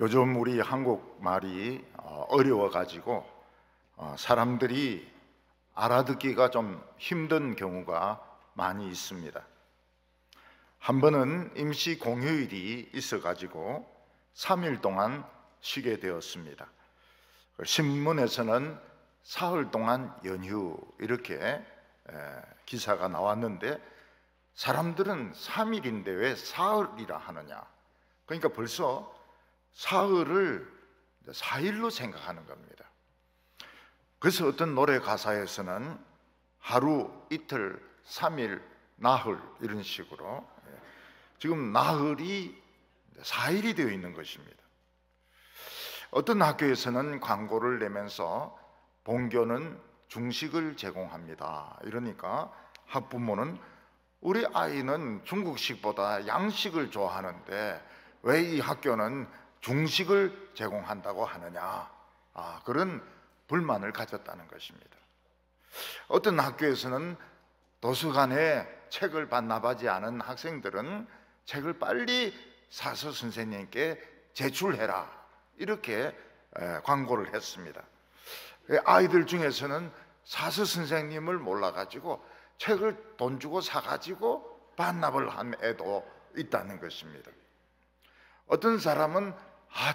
요즘 우리 한국말이 어려워가지고 사람들이 알아듣기가 좀 힘든 경우가 많이 있습니다. 한 번은 임시 공휴일이 있어가지고 3일 동안 쉬게 되었습니다. 신문에서는 사흘 동안 연휴 이렇게 기사가 나왔는데 사람들은 3일인데 왜 사흘이라 하느냐? 그러니까 벌써 사흘을 4일로 생각하는 겁니다. 그래서 어떤 노래 가사에서는 하루, 이틀, 3일, 나흘 이런 식으로 지금 나흘이 4일이 되어 있는 것입니다. 어떤 학교에서는 광고를 내면서 본교는 중식을 제공합니다. 이러니까 학부모는 우리 아이는 중국식보다 양식을 좋아하는데 왜 이 학교는 중식을 제공한다고 하느냐, 그런 불만을 가졌다는 것입니다. 어떤 학교에서는 도서관에 책을 반납하지 않은 학생들은 책을 빨리 사서 선생님께 제출해라 이렇게 광고를 했습니다. 아이들 중에서는 사서 선생님을 몰라가지고 책을 돈 주고 사가지고 반납을 한 애도 있다는 것입니다. 어떤 사람은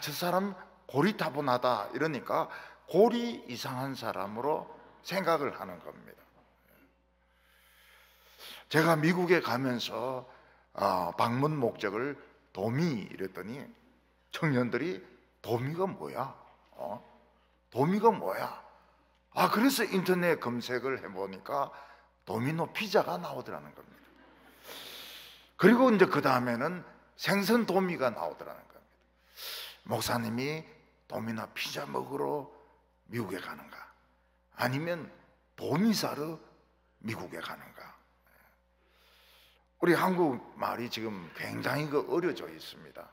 저 사람 고리타분하다 이러니까 골이 이상한 사람으로 생각을 하는 겁니다. 제가 미국에 가면서 방문 목적을 도미 이랬더니 청년들이 도미가 뭐야? 도미가 뭐야? 그래서 인터넷 검색을 해보니까 도미노 피자가 나오더라는 겁니다. 그리고 이제 그 다음에는 생선 도미가 나오더라는 겁니다. 목사님이 도미나 피자 먹으러 미국에 가는가? 아니면 도미 사러 미국에 가는가? 우리 한국말이 지금 굉장히 어려져 있습니다.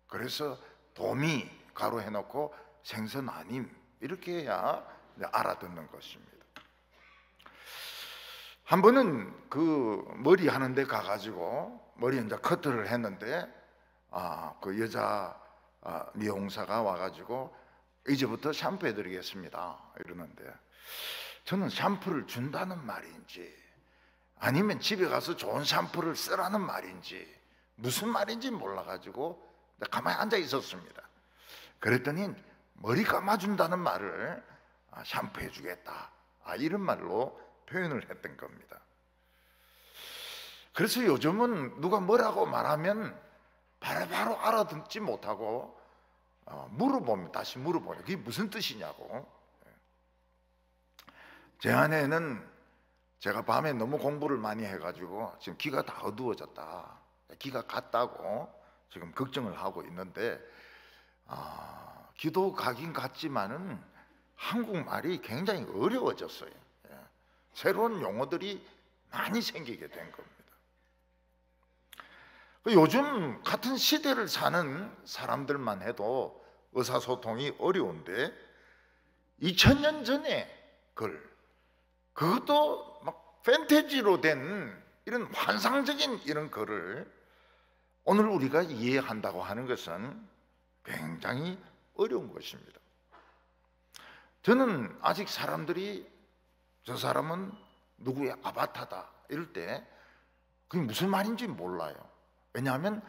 그래서 도미 가로 해놓고 생선 아님 이렇게 해야 알아듣는 것입니다. 한 번은 그 머리 하는데 가가지고 머리 이제 커트를 했는데 그 여자 미용사가 와가지고 이제부터 샴푸 해드리겠습니다 이러는데 저는 샴푸를 준다는 말인지 아니면 집에 가서 좋은 샴푸를 쓰라는 말인지 무슨 말인지 몰라가지고 가만히 앉아 있었습니다. 그랬더니 머리 감아준다는 말을 샴푸해 주겠다 이런 말로 표현을 했던 겁니다. 그래서 요즘은 누가 뭐라고 말하면 바로 알아듣지 못하고 물어보면 다시 물어보면 그게 무슨 뜻이냐고. 제 아내는 제가 밤에 너무 공부를 많이 해가지고 지금 귀가 다 어두워졌다, 귀가 갔다고 지금 걱정을 하고 있는데 귀도 가긴 갔지만은 한국말이 굉장히 어려워졌어요. 새로운 용어들이 많이 생기게 된 겁니다. 요즘 같은 시대를 사는 사람들만 해도 의사소통이 어려운데 2000년 전에 그것도 막 판타지로 된 이런 환상적인 이런 글을 오늘 우리가 이해한다고 하는 것은 굉장히 어려운 것입니다. 저는 아직 사람들이 저 사람은 누구의 아바타다 이럴 때 그게 무슨 말인지 몰라요. 왜냐하면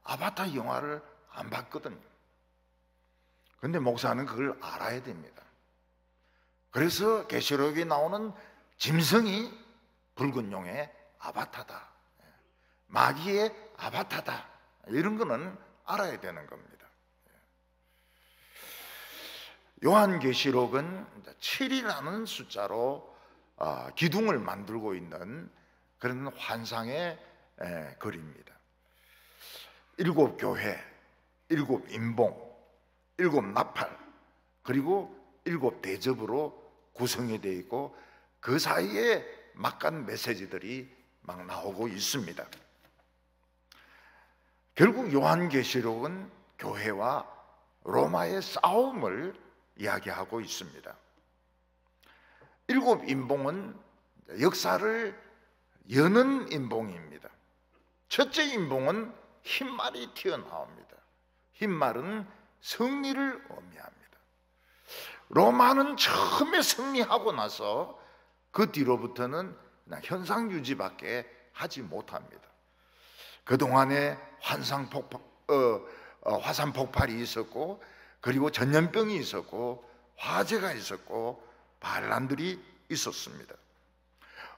아바타 영화를 안 봤거든요. 그런데 목사는 그걸 알아야 됩니다. 그래서 계시록에 나오는 짐승이 붉은 용의 아바타다, 마귀의 아바타다 이런 거는 알아야 되는 겁니다. 요한계시록은 7이라는 숫자로 기둥을 만들고 있는 그런 환상의 글입니다. 7 교회, 7 인봉, 7 나팔, 그리고 7 대접으로 구성이 되어 있고 그 사이에 막간 메시지들이 막 나오고 있습니다. 결국 요한계시록은 교회와 로마의 싸움을 이야기하고 있습니다. 7 인봉은 역사를 여는 인봉입니다. 첫째 인봉은 흰말이 튀어나옵니다. 흰말은 승리를 의미합니다. 로마는 처음에 승리하고 나서 그 뒤로부터는 그냥 현상 유지밖에 하지 못합니다. 그동안에 화산 폭발이 있었고, 그리고 전염병이 있었고, 화재가 있었고, 반란들이 있었습니다.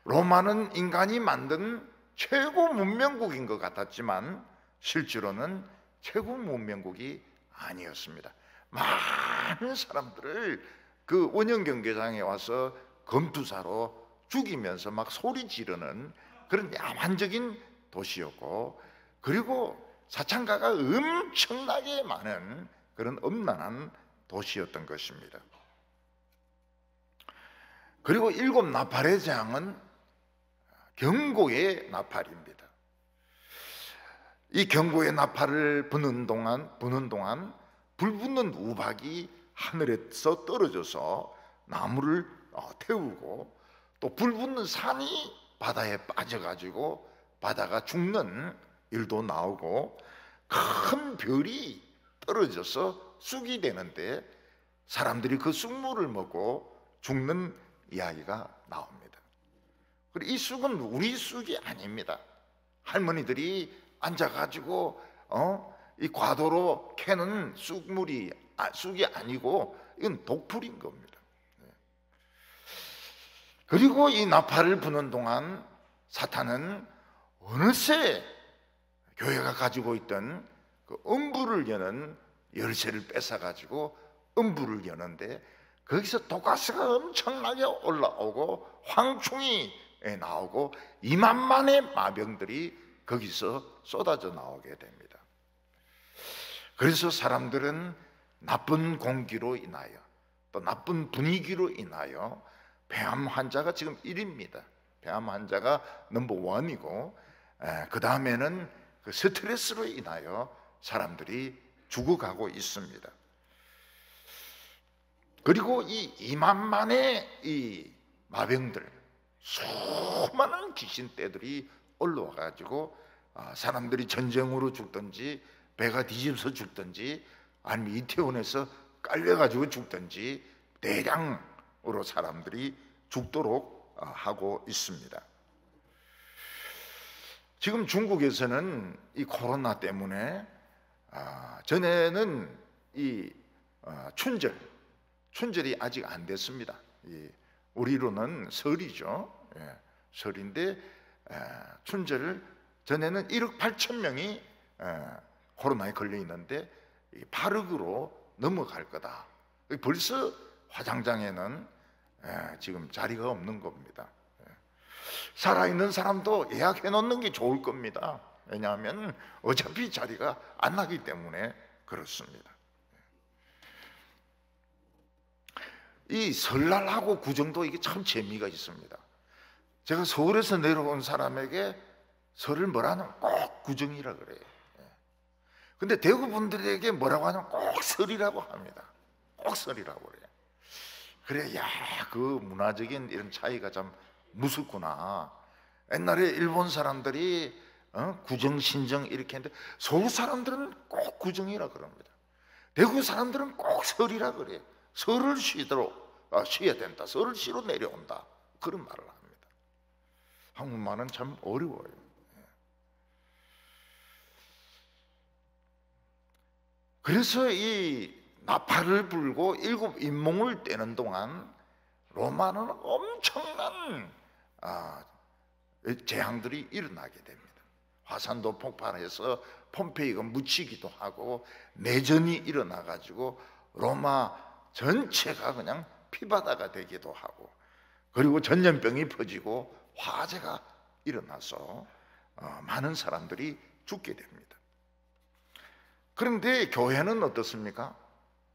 로마는 인간이 만든 최고 문명국인 것 같았지만 실제로는 최고 문명국이 아니었습니다. 많은 사람들을 그 원형 경계장에 와서 검투사로 죽이면서 막 소리 지르는 그런 야만적인 도시였고, 그리고 사창가가 엄청나게 많은 그런 음란한 도시였던 것입니다. 그리고 7 나팔의 재앙은 경고의 나팔입니다. 이 경고의 나팔을 부는 동안 불붙는 우박이 하늘에서 떨어져서 나무를 태우고, 또 불붙는 산이 바다에 빠져가지고 바다가 죽는 일도 나오고, 큰 별이 떨어져서 쑥이 되는데 사람들이 그 쑥물을 먹고 죽는 이야기가 나옵니다. 그리고 이 쑥은 우리 쑥이 아닙니다. 할머니들이 앉아가지고 이 과도로 캐는 쑥이 아니고 이건 독풀인 겁니다. 그리고 이 나팔을 부는 동안 사탄은 어느새 교회가 가지고 있던 그 음부를 여는 열쇠를 뺏어가지고 음부를 여는데, 거기서 독가스가 엄청나게 올라오고 황충이 나오고 2만만의 마병들이 거기서 쏟아져 나오게 됩니다. 그래서 사람들은 나쁜 공기로 인하여, 또 나쁜 분위기로 인하여 폐암 환자가 지금 1위입니다. 폐암 환자가 넘버 1이고, 그 다음에는 그 스트레스로 인하여 사람들이 죽어가고 있습니다. 그리고 이 2만만의 이 마병들, 수많은 귀신떼들이 올라와가지고 사람들이 전쟁으로 죽든지 배가 뒤집어서 죽든지 아니면 이태원에서 깔려가지고 죽든지 대량으로 사람들이 죽도록 하고 있습니다. 지금 중국에서는 이 코로나 때문에 전에는 이 춘절이 아직 안 됐습니다. 우리로는 설이죠. 설인데 춘절을 전에는 1억 8천 명이 코로나에 걸려 있는데 8억으로 넘어갈 거다. 벌써 화장장에는 지금 자리가 없는 겁니다. 살아있는 사람도 예약해 놓는 게 좋을 겁니다. 왜냐하면 어차피 자리가 안 나기 때문에 그렇습니다. 이 설날하고 구정도 이게 참 재미가 있습니다. 제가 서울에서 내려온 사람에게 설을 뭐라 하냐면 꼭 구정이라 그래요. 근데 대구 분들에게 뭐라고 하냐면 꼭 설이라고 합니다. 꼭 설이라고 그래요. 그래, 야, 그 문화적인 이런 차이가 참 무섭구나. 옛날에 일본 사람들이 구정, 신정 이렇게 했는데 서울 사람들은 꼭 구정이라 그럽니다. 대구 사람들은 꼭 설이라 그래요. 설을 쉬어야 된다. 설을 쉬러 내려온다. 그런 말을 합니다. 한국말은 참 어려워요. 그래서 이 나팔을 불고 7 인몽을 떼는 동안 로마는 엄청난 재앙들이 일어나게 됩니다. 화산도 폭발해서 폼페이가 묻히기도 하고 내전이 일어나가지고 로마 전체가 그냥 피바다가 되기도 하고, 그리고 전염병이 퍼지고 화재가 일어나서 많은 사람들이 죽게 됩니다. 그런데 교회는 어떻습니까?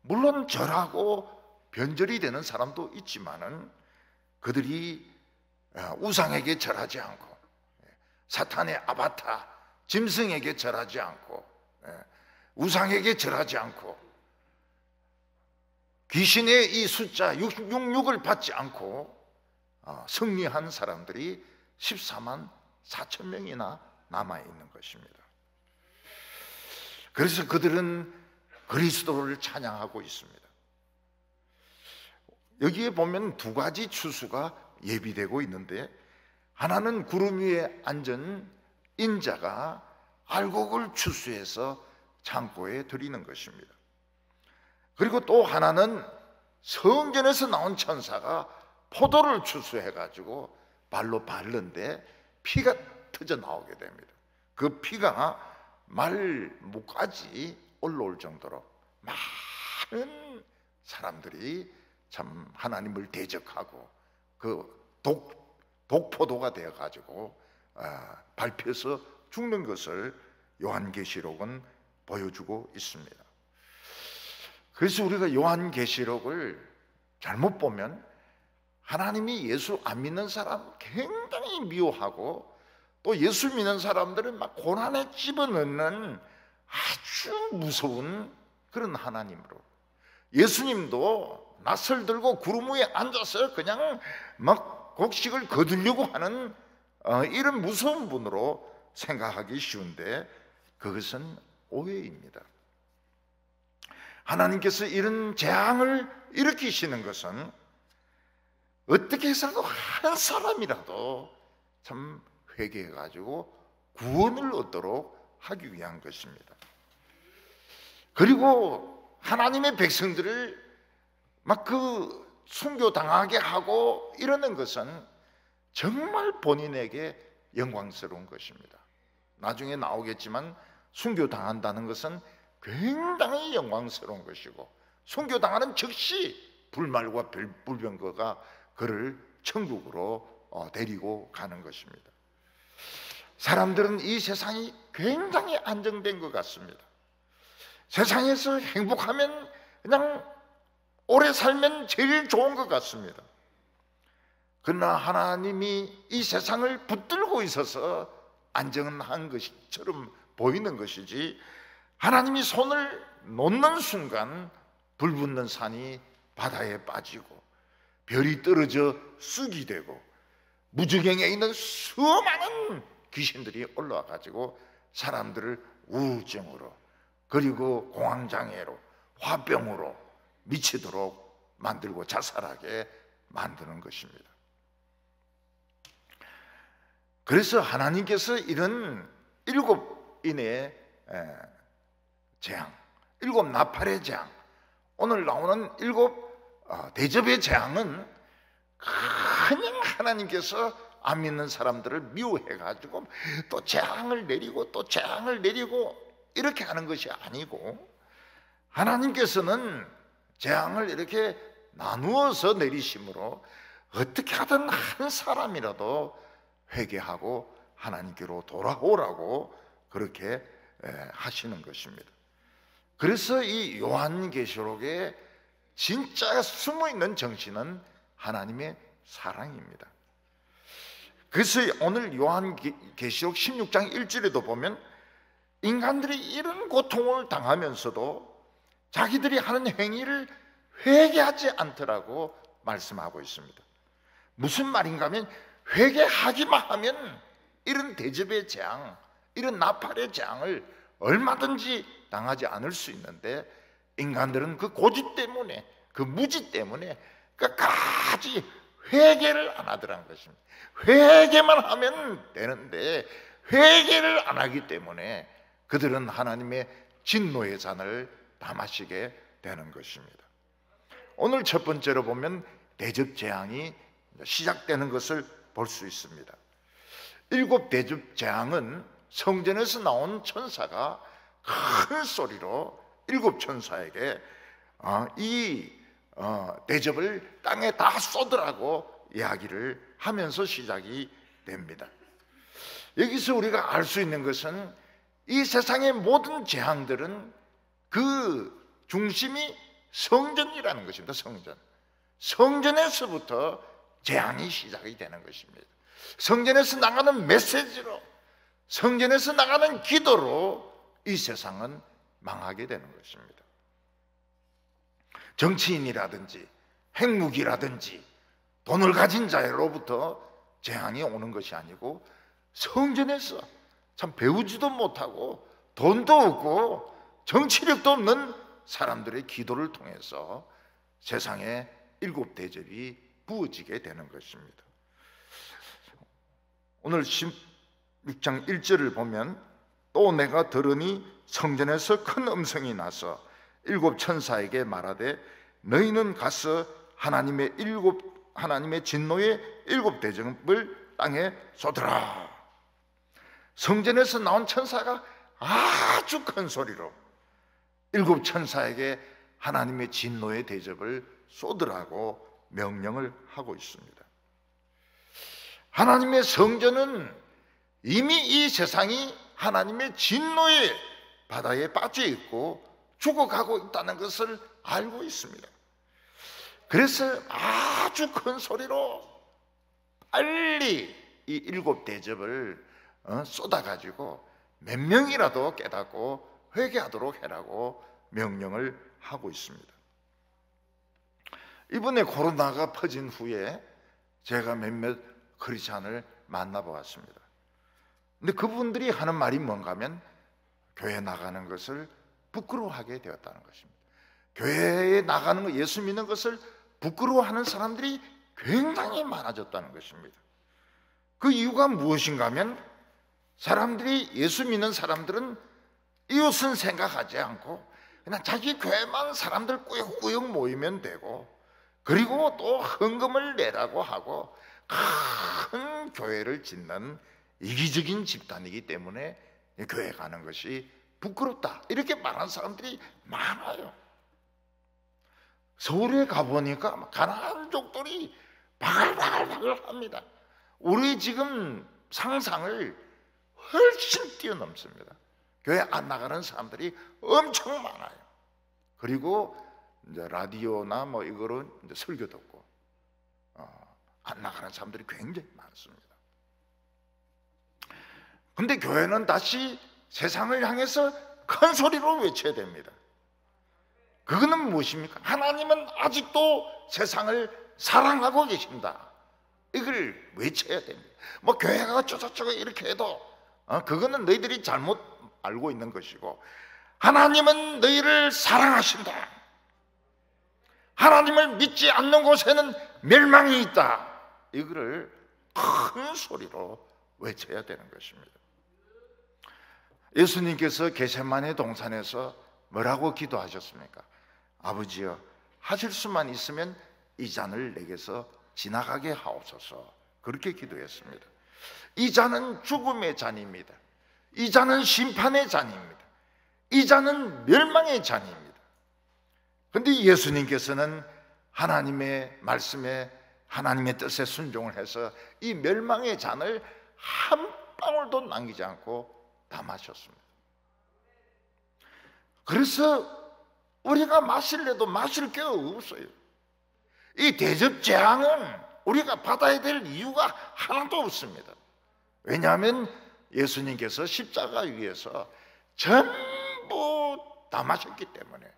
물론 절하고 변절이 되는 사람도 있지만은 그들이 우상에게 절하지 않고, 사탄의 아바타 짐승에게 절하지 않고, 우상에게 절하지 않고, 귀신의 이 숫자 666을 받지 않고 승리한 사람들이 14만 4천 명이나 남아있는 것입니다. 그래서 그들은 그리스도를 찬양하고 있습니다. 여기에 보면 두 가지 추수가 예비되고 있는데, 하나는 구름 위에 앉은 인자가 알곡을 추수해서 창고에 들이는 것입니다. 그리고 또 하나는 성전에서 나온 천사가 포도를 추수해가지고 발로 밟는데 피가 터져 나오게 됩니다. 그 피가 말목까지 올라올 정도로 많은 사람들이 참 하나님을 대적하고 그 독포도가 되어가지고 밟혀서 죽는 것을 요한계시록은 보여주고 있습니다. 그래서 우리가 요한계시록을 잘못 보면 하나님이 예수 안 믿는 사람 굉장히 미워하고, 또 예수 믿는 사람들은 막 고난에 집어넣는 아주 무서운 그런 하나님으로, 예수님도 낯을 들고 구름 위에 앉아서 그냥 막 곡식을 거두려고 하는 이런 무서운 분으로 생각하기 쉬운데, 그것은 오해입니다. 하나님께서 이런 재앙을 일으키시는 것은 어떻게 해서라도 한 사람이라도 참 회개해가지고 구원을 얻도록 하기 위한 것입니다. 그리고 하나님의 백성들을 막 그 순교당하게 하고 이러는 것은 정말 본인에게 영광스러운 것입니다. 나중에 나오겠지만 순교당한다는 것은 굉장히 영광스러운 것이고, 순교당하는 즉시 불말과 불병거가 그를 천국으로 데리고 가는 것입니다. 사람들은 이 세상이 굉장히 안정된 것 같습니다. 세상에서 행복하면 그냥 오래 살면 제일 좋은 것 같습니다. 그러나 하나님이 이 세상을 붙들고 있어서 안정한 것처럼 보이는 것이지, 하나님이 손을 놓는 순간 불붙는 산이 바다에 빠지고 별이 떨어져 쑥이 되고 무지경에 있는 수많은 귀신들이 올라와 가지고 사람들을 우울증으로, 그리고 공황장애로, 화병으로 미치도록 만들고 자살하게 만드는 것입니다. 그래서 하나님께서 이런 7인의 재앙, 7 나팔의 재앙, 오늘 나오는 7 대접의 재앙은 그냥 하나님께서 안 믿는 사람들을 미워해가지고 또 재앙을 내리고 또 재앙을 내리고 이렇게 하는 것이 아니고, 하나님께서는 재앙을 이렇게 나누어서 내리심으로 어떻게 하든 한 사람이라도 회개하고 하나님께로 돌아오라고 그렇게 하시는 것입니다. 그래서 이 요한계시록에 진짜 숨어있는 정신은 하나님의 사랑입니다. 그래서 오늘 요한계시록 16장 1절에도 보면 인간들이 이런 고통을 당하면서도 자기들이 하는 행위를 회개하지 않더라고 말씀하고 있습니다. 무슨 말인가 하면, 회개하기만 하면 이런 대접의 재앙, 이런 나팔의 재앙을 얼마든지 당하지 않을 수 있는데, 인간들은 그 고집 때문에, 그 무지 때문에 끝까지 회개를 안 하더라는 것입니다. 회개만 하면 되는데 회개를 안 하기 때문에 그들은 하나님의 진노의 잔을 다 마시게 되는 것입니다. 오늘 첫 번째로 보면 대접 재앙이 시작되는 것을 볼 수 있습니다. 7 대접 재앙은 성전에서 나온 천사가 큰 소리로 7 천사에게 이 대접을 땅에 다 쏟으라고 이야기를 하면서 시작이 됩니다. 여기서 우리가 알 수 있는 것은 이 세상의 모든 재앙들은 그 중심이 성전이라는 것입니다. 성전에서부터 재앙이 시작이 되는 것입니다. 성전에서 나가는 메시지로, 성전에서 나가는 기도로 이 세상은 망하게 되는 것입니다. 정치인이라든지 핵무기라든지 돈을 가진 자로부터 재앙이 오는 것이 아니고, 성전에서 참 배우지도 못하고 돈도 없고 정치력도 없는 사람들의 기도를 통해서 세상에 일곱 대접이 부어지게 되는 것입니다. 오늘 16장 1절을 보면 또 내가 들으니 성전에서 큰 음성이 나서 일곱 천사에게 말하되 너희는 가서 하나님의 진노의 일곱 대접을 땅에 쏟으라. 성전에서 나온 천사가 아주 큰 소리로 일곱 천사에게 하나님의 진노의 대접을 쏟으라고 명령을 하고 있습니다. 하나님의 성전은 이미 이 세상이 하나님의 진노의 바다에 빠져 있고 죽어가고 있다는 것을 알고 있습니다. 그래서 아주 큰 소리로 빨리 이 일곱 대접을 쏟아가지고 몇 명이라도 깨닫고 회개하도록 해라고 명령을 하고 있습니다. 이번에 코로나가 퍼진 후에 제가 몇몇 크리스찬을 만나보았습니다. 근데 그분들이 하는 말이 뭔가 하면 교회 나가는 것을 부끄러워하게 되었다는 것입니다. 교회에 나가는 것, 예수 믿는 것을 부끄러워하는 사람들이 굉장히 많아졌다는 것입니다. 그 이유가 무엇인가 하면 사람들이, 예수 믿는 사람들은 이웃은 생각하지 않고 그냥 자기 교회만 사람들 꾸역꾸역 모이면 되고, 그리고 또 헌금을 내라고 하고 큰 교회를 짓는 이기적인 집단이기 때문에 교회 가는 것이 부끄럽다, 이렇게 말하는 사람들이 많아요. 서울에 가보니까 가난족들이 바글바글 합니다. 우리 지금 상상을 훨씬 뛰어넘습니다. 교회 안 나가는 사람들이 엄청 많아요. 그리고 이제 라디오나 뭐 이거로 이제 설교 듣고 안 나가는 사람들이 굉장히 많습니다. 근데 교회는 다시 세상을 향해서 큰 소리로 외쳐야 됩니다. 그거는 무엇입니까? 하나님은 아직도 세상을 사랑하고 계신다, 이걸 외쳐야 됩니다. 뭐 교회가 어쩌고저쩌고 이렇게 해도 그거는 너희들이 잘못 알고 있는 것이고, 하나님은 너희를 사랑하신다, 하나님을 믿지 않는 곳에는 멸망이 있다, 이거를 큰 소리로 외쳐야 되는 것입니다. 예수님께서 겟세마네 동산에서 뭐라고 기도하셨습니까? 아버지여, 하실 수만 있으면 이 잔을 내게서 지나가게 하옵소서, 그렇게 기도했습니다. 이 잔은 죽음의 잔입니다. 이 잔은 심판의 잔입니다. 이 잔은 멸망의 잔입니다. 그런데 예수님께서는 하나님의 말씀에, 하나님의 뜻에 순종을 해서 이 멸망의 잔을 한 방울도 남기지 않고 다 마셨습니다. 그래서 우리가 마실래도 마실 게 없어요. 이 대접 재앙은 우리가 받아야 될 이유가 하나도 없습니다. 왜냐하면 예수님께서 십자가 위에서 전부 다 마셨기 때문에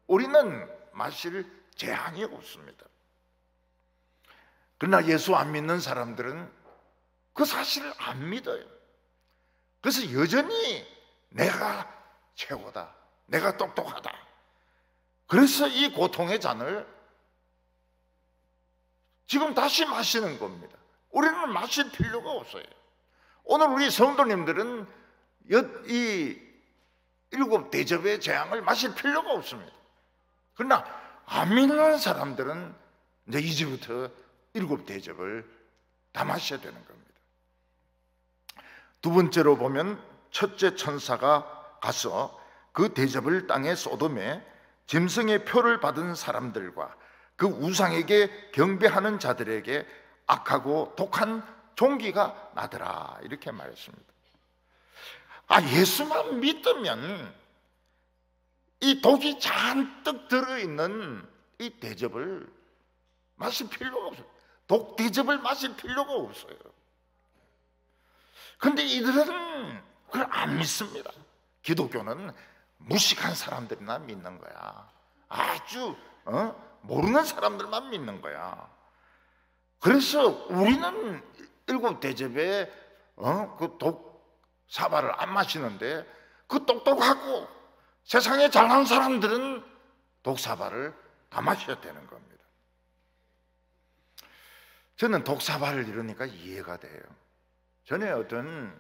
우리는 마실 재앙이 없습니다. 그러나 예수 안 믿는 사람들은 그 사실을 안 믿어요. 그래서 여전히 내가 최고다, 내가 똑똑하다, 그래서 이 고통의 잔을 지금 다시 마시는 겁니다. 우리는 마실 필요가 없어요. 오늘 우리 성도님들은 이 일곱 대접의 재앙을 마실 필요가 없습니다. 그러나 안 믿는 사람들은 이제 이제부터 일곱 대접을 다 마셔야 되는 겁니다. 두 번째로 보면 첫째 천사가 가서 그 대접을 땅에 쏟음에 짐승의 표를 받은 사람들과 그 우상에게 경배하는 자들에게 악하고 독한 종기가 나더라, 이렇게 말했습니다. 예수만 믿으면 이 독이 잔뜩 들어있는 이 대접을 마실 필요가 없어요. 독 대접을 마실 필요가 없어요. 그런데 이들은 그걸 안 믿습니다. 기독교는 무식한 사람들이나 믿는 거야. 아주 모르는 사람들만 믿는 거야. 그래서 우리는 일곱 대접에 그 독 사발을 안 마시는데 그 똑똑하고 세상에 잘난 사람들은 독사발을 다 마셔야 되는 겁니다. 저는 독사발을 이러니까 이해가 돼요. 전에 어떤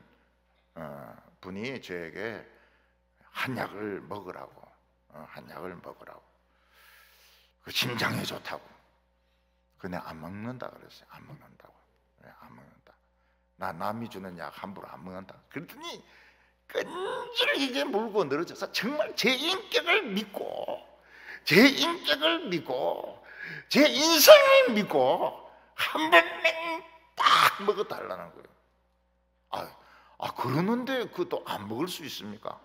분이 저에게 한약을 먹으라고, 그 심장에 좋다고. 근데 안 먹는다 그랬어요. 안 먹는다고. 네, 안 먹는다. 나 남이 주는 약 함부로 안 먹는다. 그랬더니 끈질기게 물고 늘어져서 정말 제 인격을 믿고, 제 인생을 믿고 한 번만 딱 먹어달라는 거예요. 그러는데 그것도 안 먹을 수 있습니까?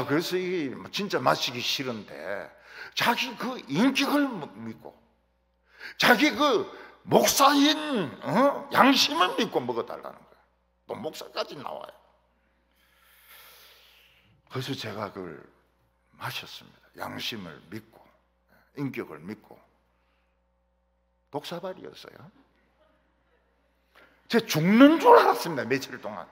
그래서 이게 진짜 마시기 싫은데 자기 그 인격을 믿고, 자기 그 목사인 양심을 믿고 먹어달라는 거예요. 또 목사까지 나와요. 그래서 제가 그걸 마셨습니다. 양심을 믿고, 인격을 믿고. 독사발이었어요. 제가 죽는 줄 알았습니다. 며칠 동안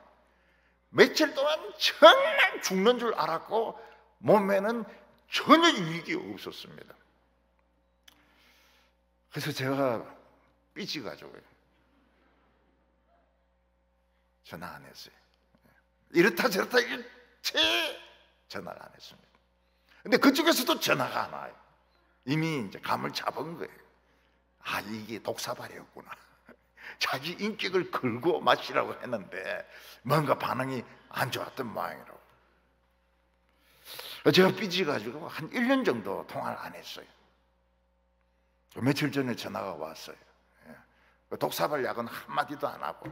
정말 죽는 줄 알았고 몸에는 전혀 유익이 없었습니다. 그래서 제가 삐져가지고 전화 안 했어요. 이렇다 저렇다 일체 전화를 안 했습니다. 근데 그쪽에서도 전화가 안 와요. 이미 이제 감을 잡은 거예요. 이게 독사발이었구나. 자기 인격을 걸고 마시라고 했는데 뭔가 반응이 안 좋았던 모양이라고. 제가 삐져가지고 한 1년 정도 통화를 안 했어요. 며칠 전에 전화가 왔어요. 독사발 약은 한마디도 안 하고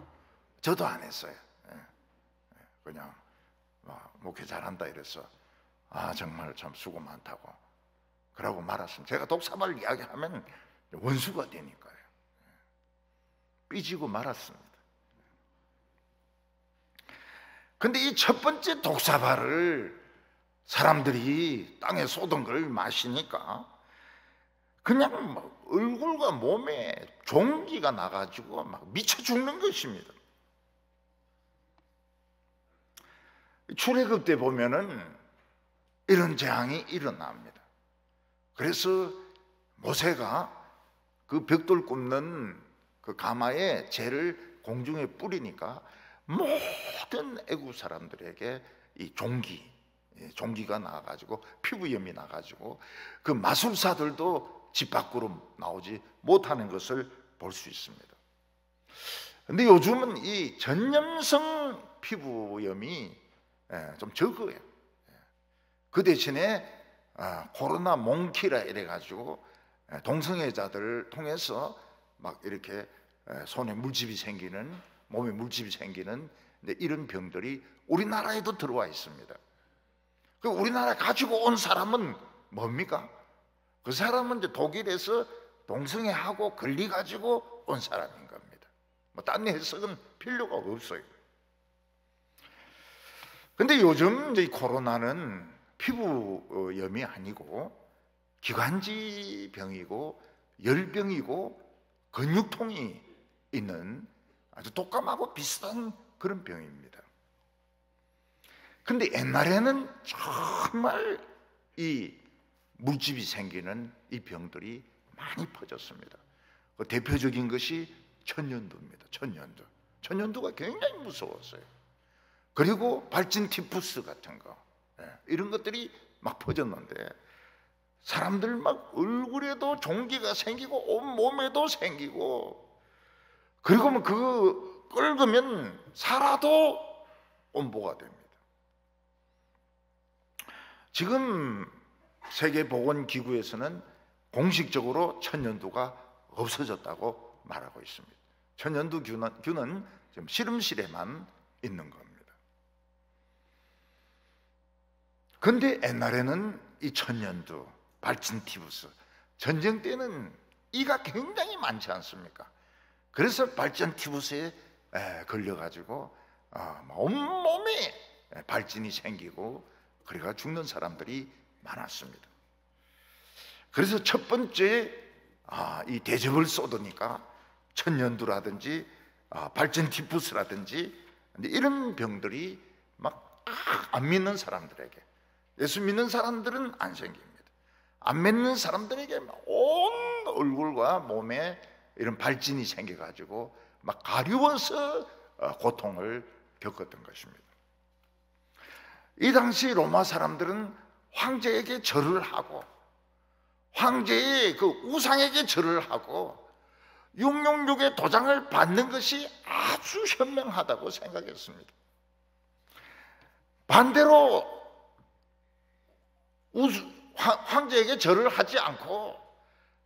저도 안 했어요. 그냥 목회 잘한다 이래서 정말 참 수고 많다고 그러고 말았습니다. 제가 독사발 이야기하면 원수가 되니까요. 삐지고 말았습니다. 근데 이 첫 번째 독사발을 사람들이 땅에 쏟은 걸 마시니까 그냥 얼굴과 몸에 종기가 나가지고 막 미쳐 죽는 것입니다. 출애굽 때 보면은 이런 재앙이 일어납니다. 그래서 모세가 그 벽돌 굽는 그 가마에 재를 공중에 뿌리니까 모든 애굽 사람들에게 이 종기가 나가지고 피부염이 나가지고 그 마술사들도 집 밖으로 나오지 못하는 것을 볼 수 있습니다. 그런데 요즘은 이 전염성 피부염이 좀 적어요. 그 대신에 코로나 몽키라 이래가지고 동성애자들을 통해서 막 이렇게 손에 물집이 생기는, 몸에 물집이 생기는 이런 병들이 우리나라에도 들어와 있습니다. 그 우리나라 가지고 온 사람은 뭡니까? 그 사람은 이제 독일에서 동성애하고 걸려가지고 온 사람인 겁니다. 딴 해석은 필요가 없어요. 근데 요즘 이제 이 코로나는 피부염이 아니고 기관지 병이고 열병이고 근육통이 있는 아주 독감하고 비슷한 그런 병입니다. 근데 옛날에는 정말 이 물집이 생기는 이 병들이 많이 퍼졌습니다. 그 대표적인 것이 천연두입니다. 천연두가 굉장히 무서웠어요. 그리고 발진 티푸스 같은 거, 이런 것들이 막 퍼졌는데 사람들 막 얼굴에도 종기가 생기고 온 몸에도 생기고, 그리고 뭐 그거 긁으면 살아도 온보가 됩니다. 지금 세계보건기구에서는 공식적으로 천연두가 없어졌다고 말하고 있습니다. 천연두균은 지금 실험실에만 있는 겁니다. 그런데 옛날에는 이 천연두, 발진티푸스, 전쟁 때는 이가 굉장히 많지 않습니까? 그래서 발진티푸스에 걸려가지고 온몸에 발진이 생기고 그래가 죽는 사람들이 많았습니다. 그래서 첫 번째 이 대접을 쏟으니까 천연두라든지 발진티푸스라든지 이런 병들이 막 안 믿는 사람들에게, 예수 믿는 사람들은 안 생깁니다. 안 믿는 사람들에게 온 얼굴과 몸에 이런 발진이 생겨가지고 막 가려워서 고통을 겪었던 것입니다. 이 당시 로마 사람들은 황제에게 절을 하고 황제의 그 우상에게 절을 하고 666의 도장을 받는 것이 아주 현명하다고 생각했습니다. 반대로 황제에게 절을 하지 않고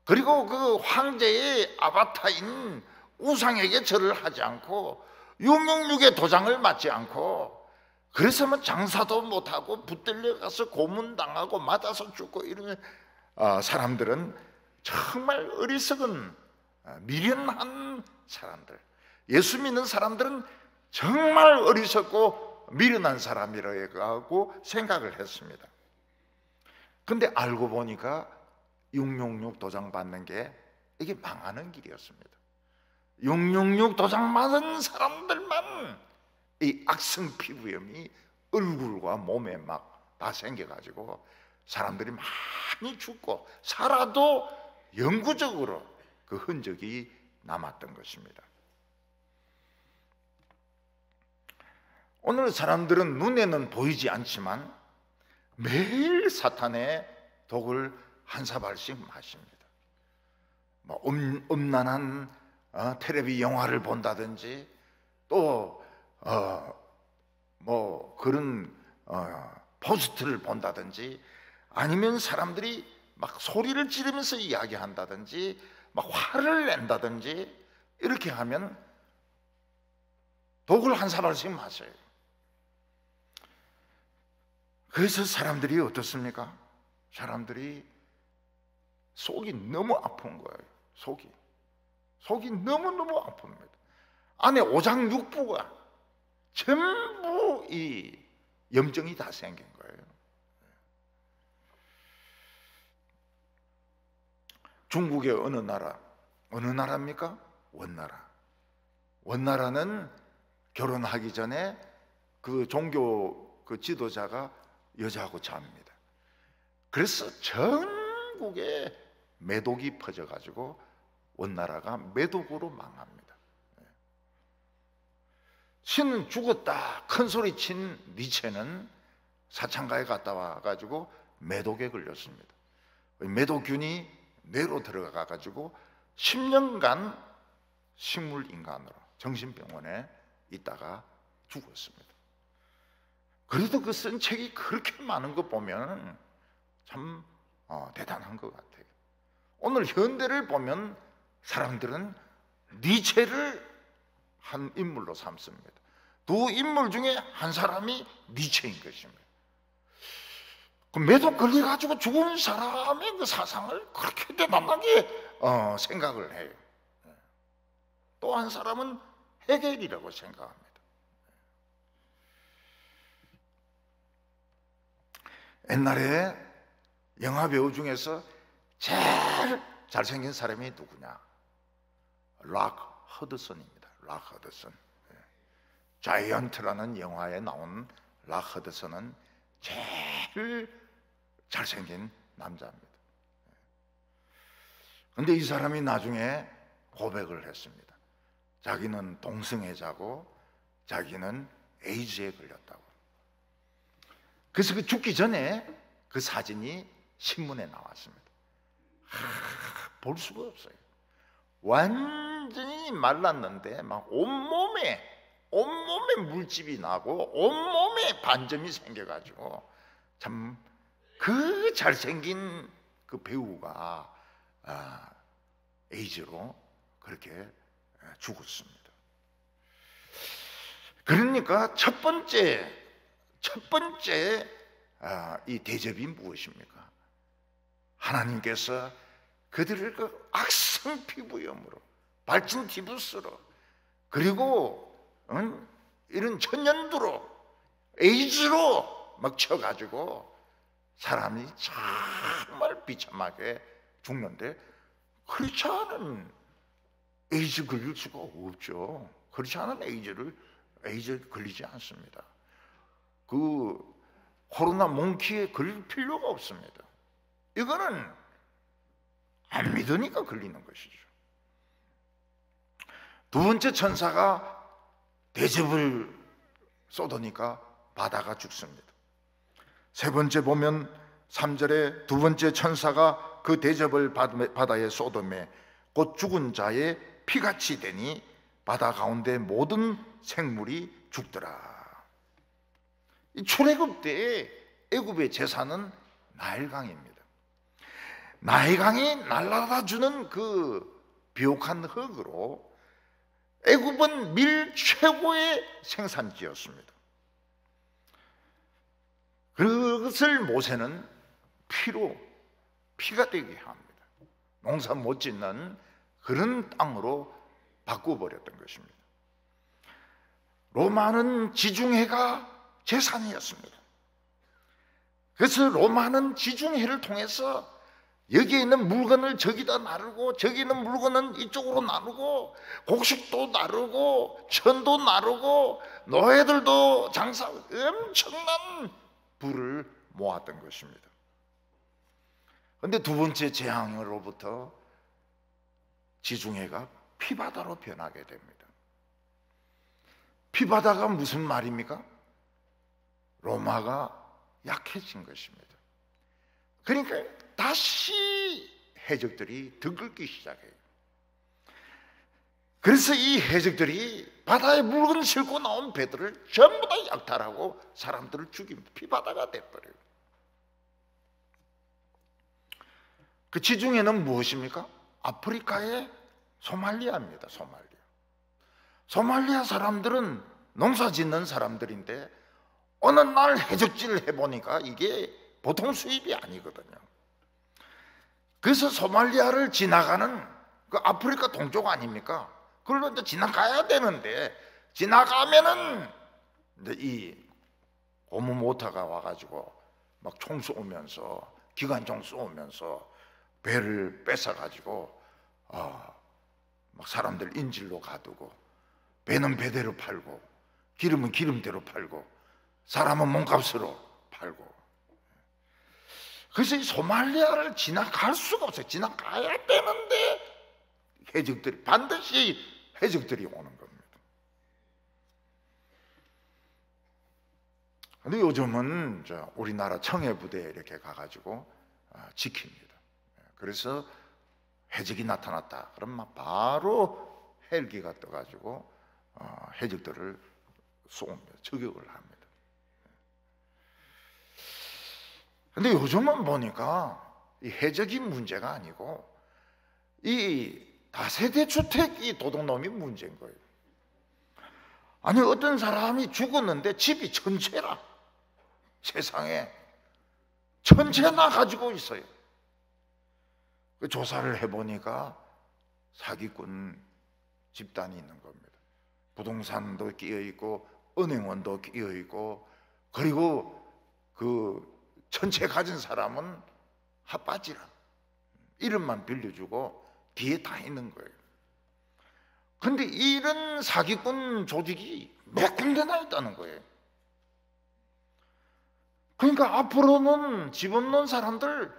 그리고 그 황제의 아바타인 우상에게 절을 하지 않고 666의 도장을 맞지 않고 그래서 뭐 장사도 못하고 붙들려 가서 고문당하고 맞아서 죽고 이러는 사람들은 정말 어리석은 미련한 사람들, 예수 믿는 사람들은 정말 어리석고 미련한 사람이라고 생각을 했습니다. 근데 알고 보니까 666 도장 받는 게 이게 망하는 길이었습니다. 666 도장 맞은 사람들만 이 악성 피부염이 얼굴과 몸에 막 다 생겨가지고 사람들이 많이 죽고 살아도 영구적으로 그 흔적이 남았던 것입니다. 오늘 사람들은 눈에는 보이지 않지만 매일 사탄의 독을 한 사발씩 마십니다. 뭐 음란한 텔레비 영화를 본다든지 또 뭐 그런 포스트를 본다든지 아니면 사람들이 막 소리를 지르면서 이야기한다든지 막 화를 낸다든지 이렇게 하면 독을 한 사발씩 마셔요. 그래서 사람들이 어떻습니까? 사람들이 속이 너무 아픈 거예요. 속이 너무너무 아픕니다. 안에 오장육부가 전부 이 염증이 다 생긴 거예요. 중국의 어느 나라입니까? 원나라는 결혼하기 전에 그 종교 그 지도자가 여자하고 잡니다. 그래서 전국에 매독이 퍼져가지고 원나라가 매독으로 망합니다. 신은 죽었다 큰 소리 친 니체는 사창가에 갔다 와가지고 매독에 걸렸습니다. 매독균이 뇌로 들어가가지고 10년간 식물인간으로 정신병원에 있다가 죽었습니다. 그래도 그 쓴 책이 그렇게 많은 거 보면 참 대단한 것 같아요. 오늘 현대를 보면 사람들은 니체를 한 인물로 삼습니다. 두 인물 중에 한 사람이 니체인 것입니다. 그 매독 걸려가지고 죽은 사람의 그 사상을 그렇게 대단하게 생각을 해요. 또 한 사람은 헤겔이라고 생각합니다. 옛날에 영화 배우 중에서 제일 잘생긴 사람이 누구냐? 락 허드슨입니다. 락 허드슨. 자이언트라는 영화에 나온 락 허드슨은 제일 잘생긴 남자입니다. 그런데 이 사람이 나중에 고백을 했습니다. 자기는 동성애자고 자기는 에이즈에 걸렸다고. 그래서 그 죽기 전에 그 사진이 신문에 나왔습니다. 볼 수가 없어요. 완전히 말랐는데 막 온몸에 물집이 나고 온몸에 반점이 생겨가지고 참 그 잘생긴 그 배우가 에이즈로 그렇게 죽었습니다. 그러니까 첫 번째 이 대접이 무엇입니까? 하나님께서 그들을 그 악성 피부염으로 발진 티부스로 그리고 이런 천연두로 에이즈로 막 쳐가지고 사람이 정말 비참하게 죽는데 그렇지 않은 에이즈 걸릴 수가 없죠. 그렇지 않은 에이즈 걸리지 않습니다. 그 코로나 몽키에 걸릴 필요가 없습니다. 이거는 안 믿으니까 걸리는 것이죠. 두 번째 천사가 대접을 쏟으니까 바다가 죽습니다. 세 번째 보면 3절에 두 번째 천사가 그 대접을 바다에 쏟음에 곧 죽은 자의 피같이 되니 바다 가운데 모든 생물이 죽더라. 이 출애굽 때 애굽의 제사는 나일강입니다. 나일강이 날아다 주는 그 비옥한 흙으로 애굽은 밀 최고의 생산지였습니다. 그것을 모세는 피가 되게 합니다. 농사 못 짓는 그런 땅으로 바꿔버렸던 것입니다. 로마는 지중해가 재산이었습니다. 그래서 로마는 지중해를 통해서 여기에 있는 물건을 저기다 나르고 저기 있는 물건은 이쪽으로 나르고 곡식도 나르고 천도 나르고 노예들도 장사 엄청난 부를 모았던 것입니다. 그런데 두 번째 재앙으로부터 지중해가 피바다로 변하게 됩니다. 피바다가 무슨 말입니까? 로마가 약해진 것입니다. 그러니까 다시 해적들이 들끓기 시작해요. 그래서 이 해적들이 바다에 물건 싣고 나온 배들을 전부 다 약탈하고 사람들을 죽입니다. 피바다가 돼버려요. 그 지중해는 무엇입니까? 아프리카의 소말리아입니다. 소말리아 사람들은 농사 짓는 사람들인데 어느 날 해적질을 해보니까 이게 보통 수입이 아니거든요. 그래서 소말리아를 지나가는 그 아프리카 동쪽 아닙니까? 그걸로 이제 지나가야 되는데 지나가면은 이제 이 고무 모터가 와가지고 막 총 쏘면서 기관총 쏘면서 배를 뺏어가지고 막 사람들 인질로 가두고 배는 배대로 팔고 기름은 기름대로 팔고 사람은 몸값으로 팔고. 그래서 이 소말리아를 지나갈 수가 없어요. 지나가야 되는데 해적들이 반드시 해적들이 오는 겁니다. 근데 요즘은 우리나라 청해부대에 이렇게 가가지고 지킵니다. 그래서 해적이 나타났다 그러면 바로 헬기가 떠가지고 해적들을 쏘옵니다. 저격을 합니다. 근데 요즘은 보니까 이 해적이 문제가 아니고 이 다세대 주택이 도둑놈이 문제인 거예요. 아니 어떤 사람이 죽었는데 집이 전체라, 세상에 전체나 가지고 있어요. 그 조사를 해보니까 사기꾼 집단이 있는 겁니다. 부동산도 끼어 있고 은행원도 끼어 있고 그리고 그 전체 가진 사람은 핫바지라 이름만 빌려주고 뒤에 다 있는 거예요. 근데 이런 사기꾼 조직이 몇 군데나 있다는 거예요. 그러니까 앞으로는 집 없는 사람들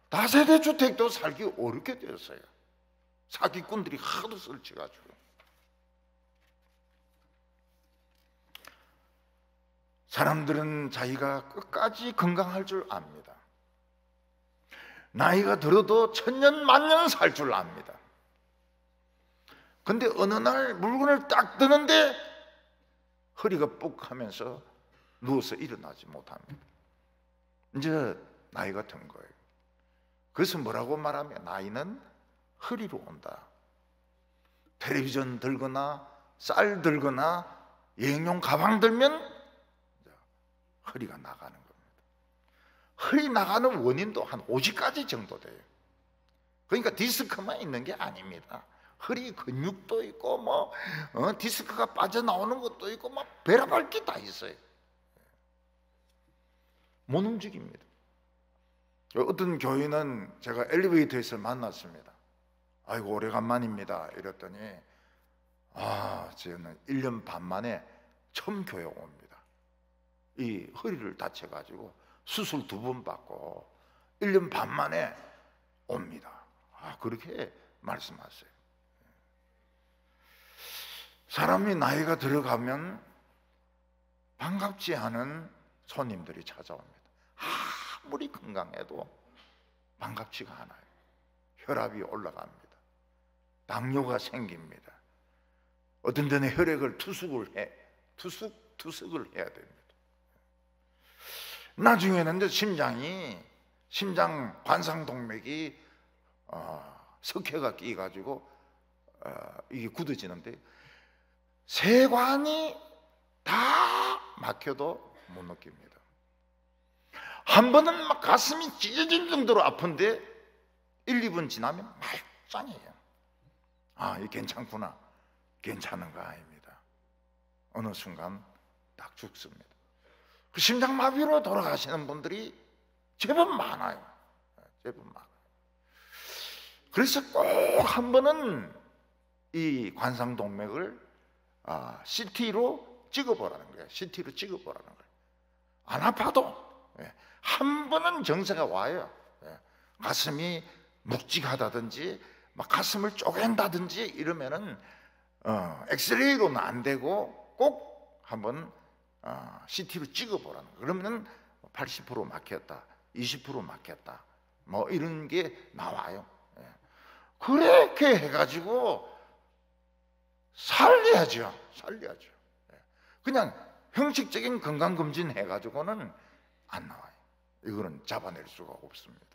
다세대 주택도 살기 어렵게 되었어요. 사기꾼들이 하도 설치가지고. 사람들은 자기가 끝까지 건강할 줄 압니다. 나이가 들어도 천년 만년 살 줄 압니다. 근데 어느 날 물건을 딱 드는데 허리가 뿍 하면서 누워서 일어나지 못합니다. 이제 나이가 든 거예요. 그래서 뭐라고 말하면 나이는 허리로 온다. 텔레비전 들거나 쌀 들거나 여행용 가방 들면 허리가 나가는 겁니다. 허리 나가는 원인도 한 50가지 정도 돼요. 그러니까 디스크만 있는 게 아닙니다. 허리 근육도 있고 디스크가 빠져나오는 것도 있고 막 별의별 게 다 있어요. 못 움직입니다. 어떤 교인은 제가 엘리베이터에서 만났습니다. 아이고 오래간만입니다. 이랬더니 저는 1년 반 만에 처음 교회 옵니다. 이 허리를 다쳐가지고 수술 2번 받고 1년 반 만에 옵니다. 그렇게 말씀하세요. 사람이 나이가 들어가면 반갑지 않은 손님들이 찾아옵니다. 아무리 건강해도 반갑지가 않아요. 혈압이 올라갑니다. 당뇨가 생깁니다. 어떤 데는 혈액을 투석을 해야 됩니다. 나중에는 이제 심장 관상동맥이 석회가 끼가지고 이게 굳어지는데 세관이 다 막혀도 못 느낍니다. 한 번은 막 가슴이 찢어질 정도로 아픈데 1, 2분 지나면 말짱해요. 이 괜찮구나. 괜찮은 거 아닙니다. 어느 순간 딱 죽습니다. 그 심장마비로 돌아가시는 분들이 제법 많아요. 제법 많아요. 그래서 꼭 한 번은 이 관상동맥을 CT로 찍어보라는 거예요. CT로 찍어보라는 거예요. 안 아파도 한 번은 정세가 와요. 가슴이 묵직하다든지 막 가슴을 쪼갠다든지 이러면은 엑스레이로는 안 되고 꼭 한번 CT로 찍어보라는 거예요. 그러면은 80% 막혔다, 20% 막혔다, 뭐 이런 게 나와요. 그렇게 해가지고 살려야죠. 그냥 형식적인 건강검진 해가지고는 안 나와요. 이거는 잡아낼 수가 없습니다.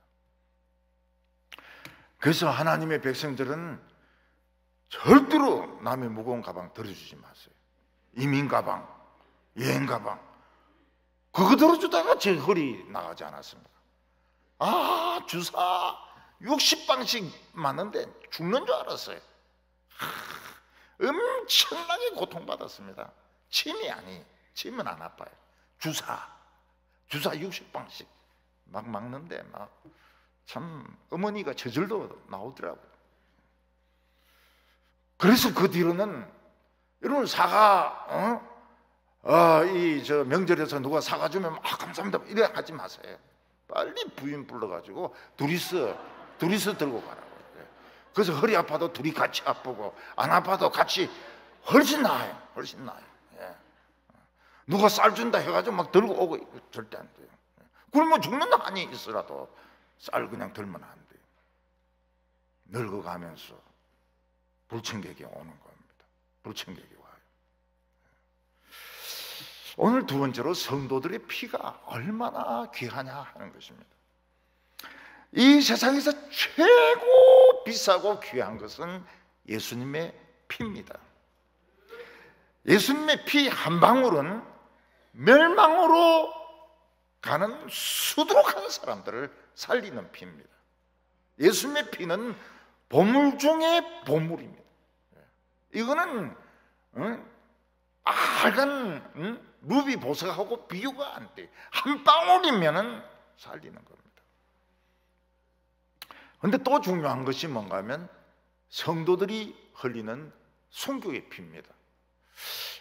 그래서 하나님의 백성들은 절대로 남의 무거운 가방 들어주지 마세요. 이민 가방, 여행 가방 그거 들어주다가 제 허리 나가지 않았습니까? 주사 60방씩 맞는데 죽는 줄 알았어요. 엄청나게 고통받았습니다. 침은 안 아파요. 주사 60방씩 막 막는데 참 어머니가 저절로 나오더라고요. 그래서 그 뒤로는 여러분 사과 저 명절에서 누가 사과 주면 감사합니다 이래 하지 마세요. 빨리 부인 불러가지고 둘이서 들고 가라고. 그래서 허리 아파도 둘이 같이 아프고 안 아파도 같이 훨씬 나아요. 누가 쌀 준다 해가지고 막 들고 오고 절대 안 돼요. 굶어 죽는 한이 있으라도 쌀 그냥 들면 안 돼요. 늙어가면서 불청객이 오는 겁니다. 불청객이 와요. 오늘 두 번째로 성도들의 피가 얼마나 귀하냐 하는 것입니다. 이 세상에서 최고 비싸고 귀한 것은 예수님의 피입니다. 예수님의 피 한 방울은 멸망으로 가는 수두룩한 사람들을 살리는 피입니다. 예수님의 피는 보물 중에 보물입니다. 이거는 빨간 루비 보석하고 비교가 안 돼요. 한 방울이면 살리는 겁니다. 그런데 또 중요한 것이 뭔가 하면 성도들이 흘리는 순교의 피입니다.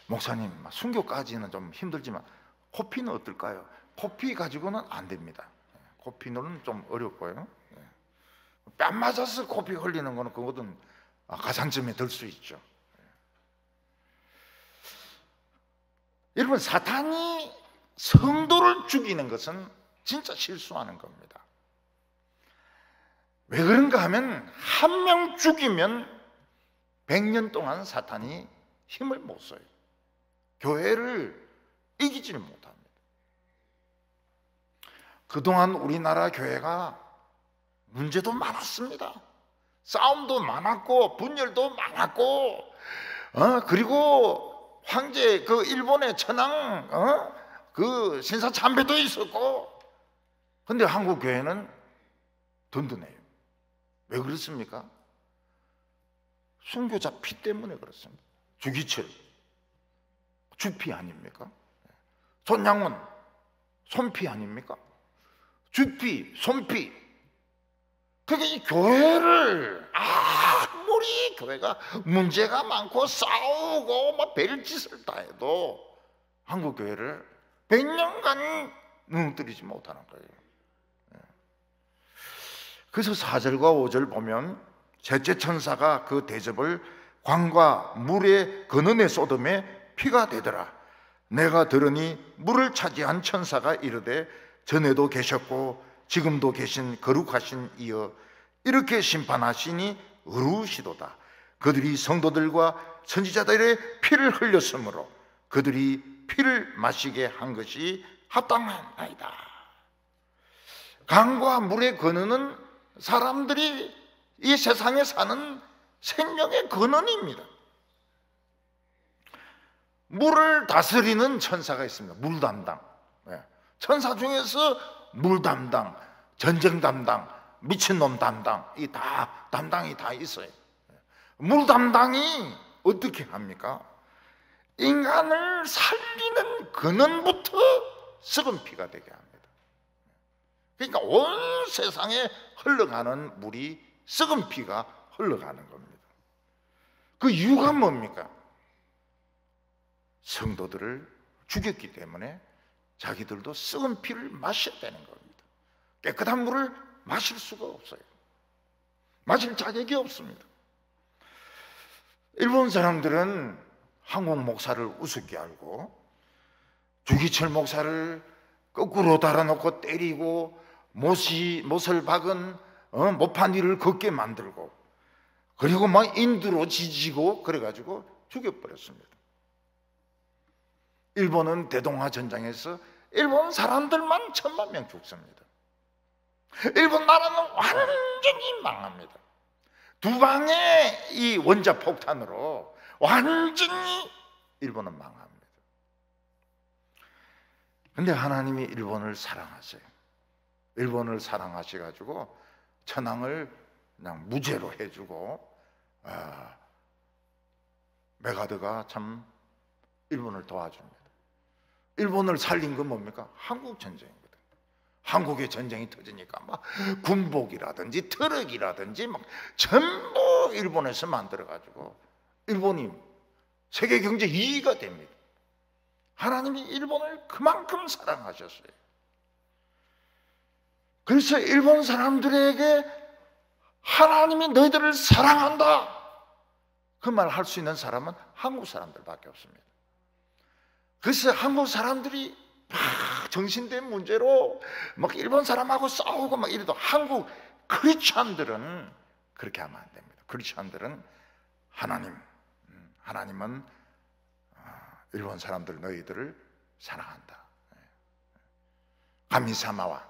목사님, 순교까지는 좀 힘들지만 코피는 어떨까요? 코피 가지고는 안 됩니다. 코피는 좀 어렵고요. 뺨 맞아서 코피 흘리는 거는 그거는 가산점에 들 수 있죠. 여러분, 사탄이 성도를 죽이는 것은 진짜 실수하는 겁니다. 왜 그런가 하면 한 명 죽이면 100년 동안 사탄이 힘을 못 써요. 교회를 이기지를 못합니다. 그동안 우리나라 교회가 문제도 많았습니다. 싸움도 많았고 분열도 많았고 그리고 황제 그 일본의 천황 그 신사 참배도 있었고. 근데 한국 교회는 든든해요. 왜 그렇습니까? 순교자 피 때문에 그렇습니다. 주기철 주피 아닙니까? 손양원 손피 아닙니까? 주피 손피. 그러니까 이 교회를 아무리 교회가 문제가 많고 싸우고 막 별짓을 다 해도 한국 교회를 100년간 무너뜨리지 못하는 거예요. 그래서 4절과 5절 보면 셋째 천사가 그 대접을 광과 물의 근원에 쏟음에 피가 되더라. 내가 들으니 물을 차지한 천사가 이르되 전에도 계셨고 지금도 계신 거룩하신 이여 이렇게 심판하시니 의로우시도다. 그들이 성도들과 선지자들의 피를 흘렸으므로 그들이 피를 마시게 한 것이 합당하나이다. 강과 물의 근원은 사람들이 이 세상에 사는 생명의 근원입니다. 물을 다스리는 천사가 있습니다. 물 담당. 천사 중에서 물 담당, 전쟁 담당, 미친놈 담당, 이 다 담당이 다 있어요. 물 담당이 어떻게 합니까? 인간을 살리는 근원부터 썩은 피가 되게 합니다. 그러니까 온 세상에 흘러가는 물이 썩은 피가 흘러가는 겁니다. 그 이유가 뭡니까? 성도들을 죽였기 때문에 자기들도 썩은 피를 마셔야 되는 겁니다. 깨끗한 물을 마실 수가 없어요. 마실 자격이 없습니다. 일본 사람들은 한국 목사를 우습게 알고 주기철 목사를 거꾸로 달아놓고 때리고 못을 박은 못판 위를 걷게 만들고 그리고 막 인두로 지지고 그래가지고 죽여버렸습니다. 일본은 대동아 전쟁에서 일본 사람들만 1000만 명 죽습니다. 일본 나라는 완전히 망합니다. 두 방의 이 원자 폭탄으로 완전히 일본은 망합니다. 근데 하나님이 일본을 사랑하세요. 일본을 사랑하셔가지고 천황을 그냥 무죄로 해주고 메가드가 참 일본을 도와줍니다. 일본을 살린 건 뭡니까? 한국 전쟁이거든. 한국의 전쟁이 터지니까 막 군복이라든지 트럭이라든지 막 전부 일본에서 만들어가지고 일본이 세계 경제 2위가 됩니다. 하나님이 일본을 그만큼 사랑하셨어요. 그래서 일본 사람들에게 하나님이 너희들을 사랑한다 그 말 할 수 있는 사람은 한국 사람들밖에 없습니다. 그래서 한국 사람들이 막 정신된 문제로 막 일본 사람하고 싸우고 막 이래도 한국 크리스찬들은 그렇게 하면 안 됩니다. 크리스찬들은 하나님은 일본 사람들 너희들을 사랑한다. 가미사마와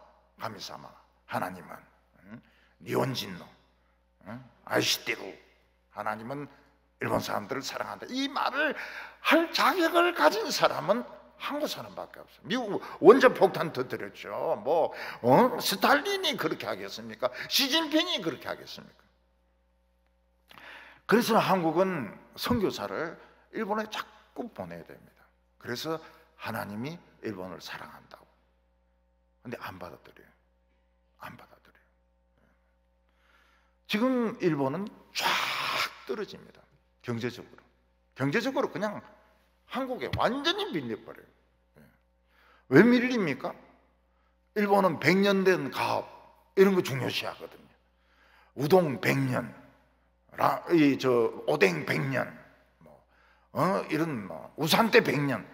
하나님은 니혼진노 아이시테루 하나님은 일본 사람들을 사랑한다. 이 말을 할 자격을 가진 사람은 한국 사람밖에 없어요. 미국 원전 폭탄 터뜨렸죠. 스탈린이 그렇게 하겠습니까? 시진핑이 그렇게 하겠습니까? 그래서 한국은 선교사를 일본에 자꾸 보내야 됩니다. 그래서 하나님이 일본을 사랑한다고. 근데 안 받아들여요. 지금 일본은 쫙 떨어집니다. 경제적으로 그냥 한국에 완전히 밀려버려요. 왜 밀립니까? 일본은 100년 된 가업 이런 거 중요시하거든요. 우동 100년, 오뎅 100년, 이런 우산대 100년.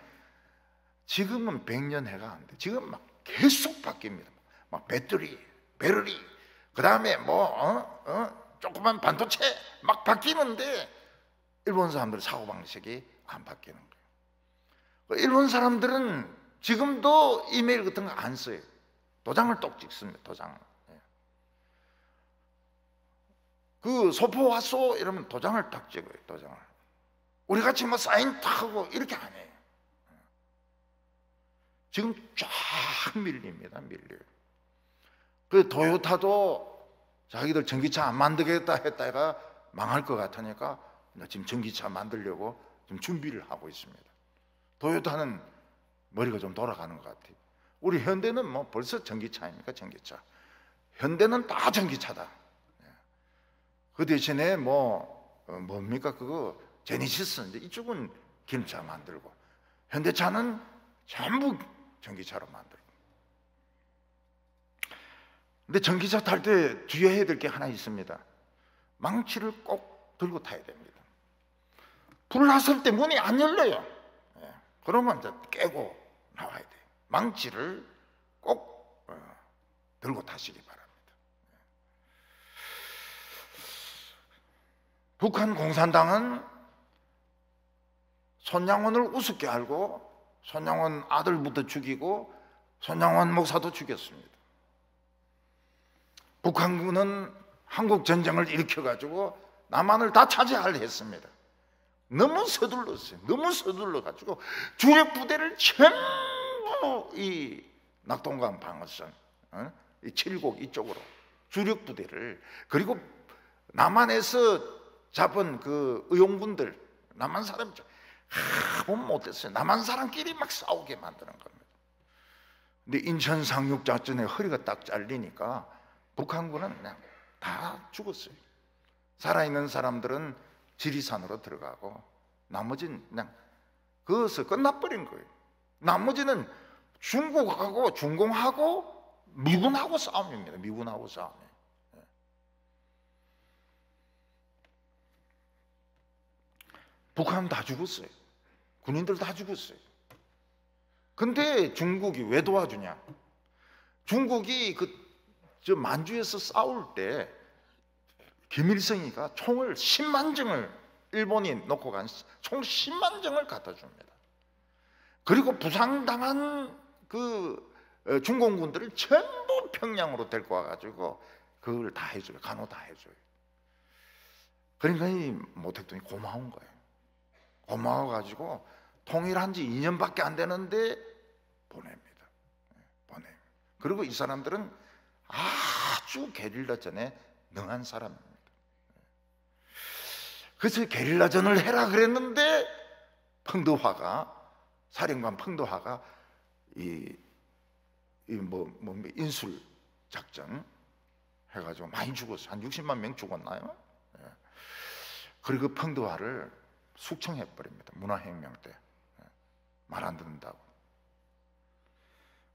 지금은 100년 해가 안 돼. 지금 막 계속 바뀝니다. 막 배터리, 그 다음에 조그만 반도체 막 바뀌는데 일본 사람들 사고방식이 안 바뀌는 거예요. 일본 사람들은 지금도 이메일 같은 거 안 써요. 도장을 똑 찍습니다. 도장을. 그 소포 왔소 이러면 도장을 딱 찍어요. 도장을. 우리 같이 사인 딱 하고 이렇게 안 해요. 지금 쫙 밀립니다. 밀려요. 그 도요타도 자기들 전기차 안 만들겠다 했다가 망할 것 같으니까 지금 전기차 만들려고 좀 준비를 하고 있습니다. 도요타는 머리가 좀 돌아가는 것 같아요. 우리 현대는 벌써 전기차입니까? 전기차. 현대는 다 전기차다. 그 대신에 뭡니까? 그거 제니시스. 이쪽은 기름차 만들고 현대차는 전부 전기차로 만들고. 근데 전기차 탈 때 주의해야 될 게 하나 있습니다. 망치를 꼭 들고 타야 됩니다. 불 났을 때 문이 안 열려요. 그러면 이제 깨고 나와야 돼요. 망치를 꼭 들고 타시기 바랍니다. 북한 공산당은 손양원을 우습게 알고 손양원 아들부터 죽이고 손양원 목사도 죽였습니다. 북한군은 한국 전쟁을 일으켜가지고 남한을 다 차지하려 했습니다. 너무 서둘렀어요. 너무 서둘러가지고 주력 부대를 전부 이 낙동강 방어선, 이 칠곡 이쪽으로 주력 부대를, 그리고 남한에서 잡은 그 의용군들, 남한 사람이죠. 보면 못했어요. 남한 사람끼리 막 싸우게 만드는 겁니다. 근데 인천 상륙작전에 허리가 딱 잘리니까 북한군은 그냥 다 죽었어요. 살아있는 사람들은 지리산으로 들어가고 나머지는 그냥 거기서 끝나버린 거예요. 나머지는 중국하고 중공하고 미군하고 싸움입니다. 미군하고 싸움이에요. 북한은 다 죽었어요. 군인들 다 죽었어요. 근데 중국이 왜 도와주냐? 중국이 저 만주에서 싸울 때 김일성이가 총을 10만 정을, 일본이 놓고 간 총 10만 정을 갖다 줍니다. 그리고 부상당한 그 중공군들을 전부 평양으로 데리고 와가지고 그걸 다 해줘요. 간호 다 해줘요. 그러니까 이 모택동이 고마운 거예요. 고마워가지고 통일한 지 2년밖에 안 되는데 보냅니다. 보내요. 그리고 이 사람들은 아주 게릴라전에 능한 사람입니다. 그래서 게릴라전을 해라 그랬는데 펑드화가, 사령관 펑드화가 인술 작전 해가지고 많이 죽었어요. 한 60만 명 죽었나요? 그리고 펑드화를 숙청해버립니다. 문화혁명 때 말 안 듣는다고.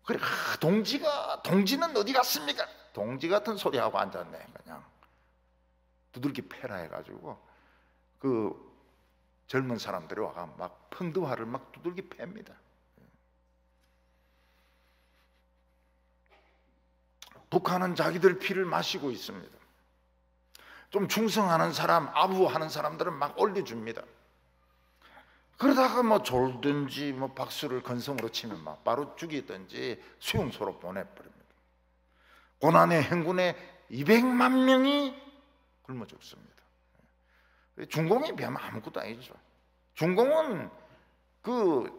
그래, 동지는 어디 갔습니까? 동지 같은 소리 하고 앉았네. 그냥 두들기 패라 해가지고 그 젊은 사람들이 와가 막 펑드화를 막 두들기 팹니다. 북한은 자기들 피를 마시고 있습니다. 좀 충성하는 사람, 아부하는 사람들은 막 올려줍니다. 그러다가 뭐 졸든지 뭐 박수를 건성으로 치면 막 바로 죽이든지 수용소로 보내버립니다. 고난의 행군에 200만 명이 굶어 죽습니다. 중공에 비하면 아무것도 아니죠. 중공은 그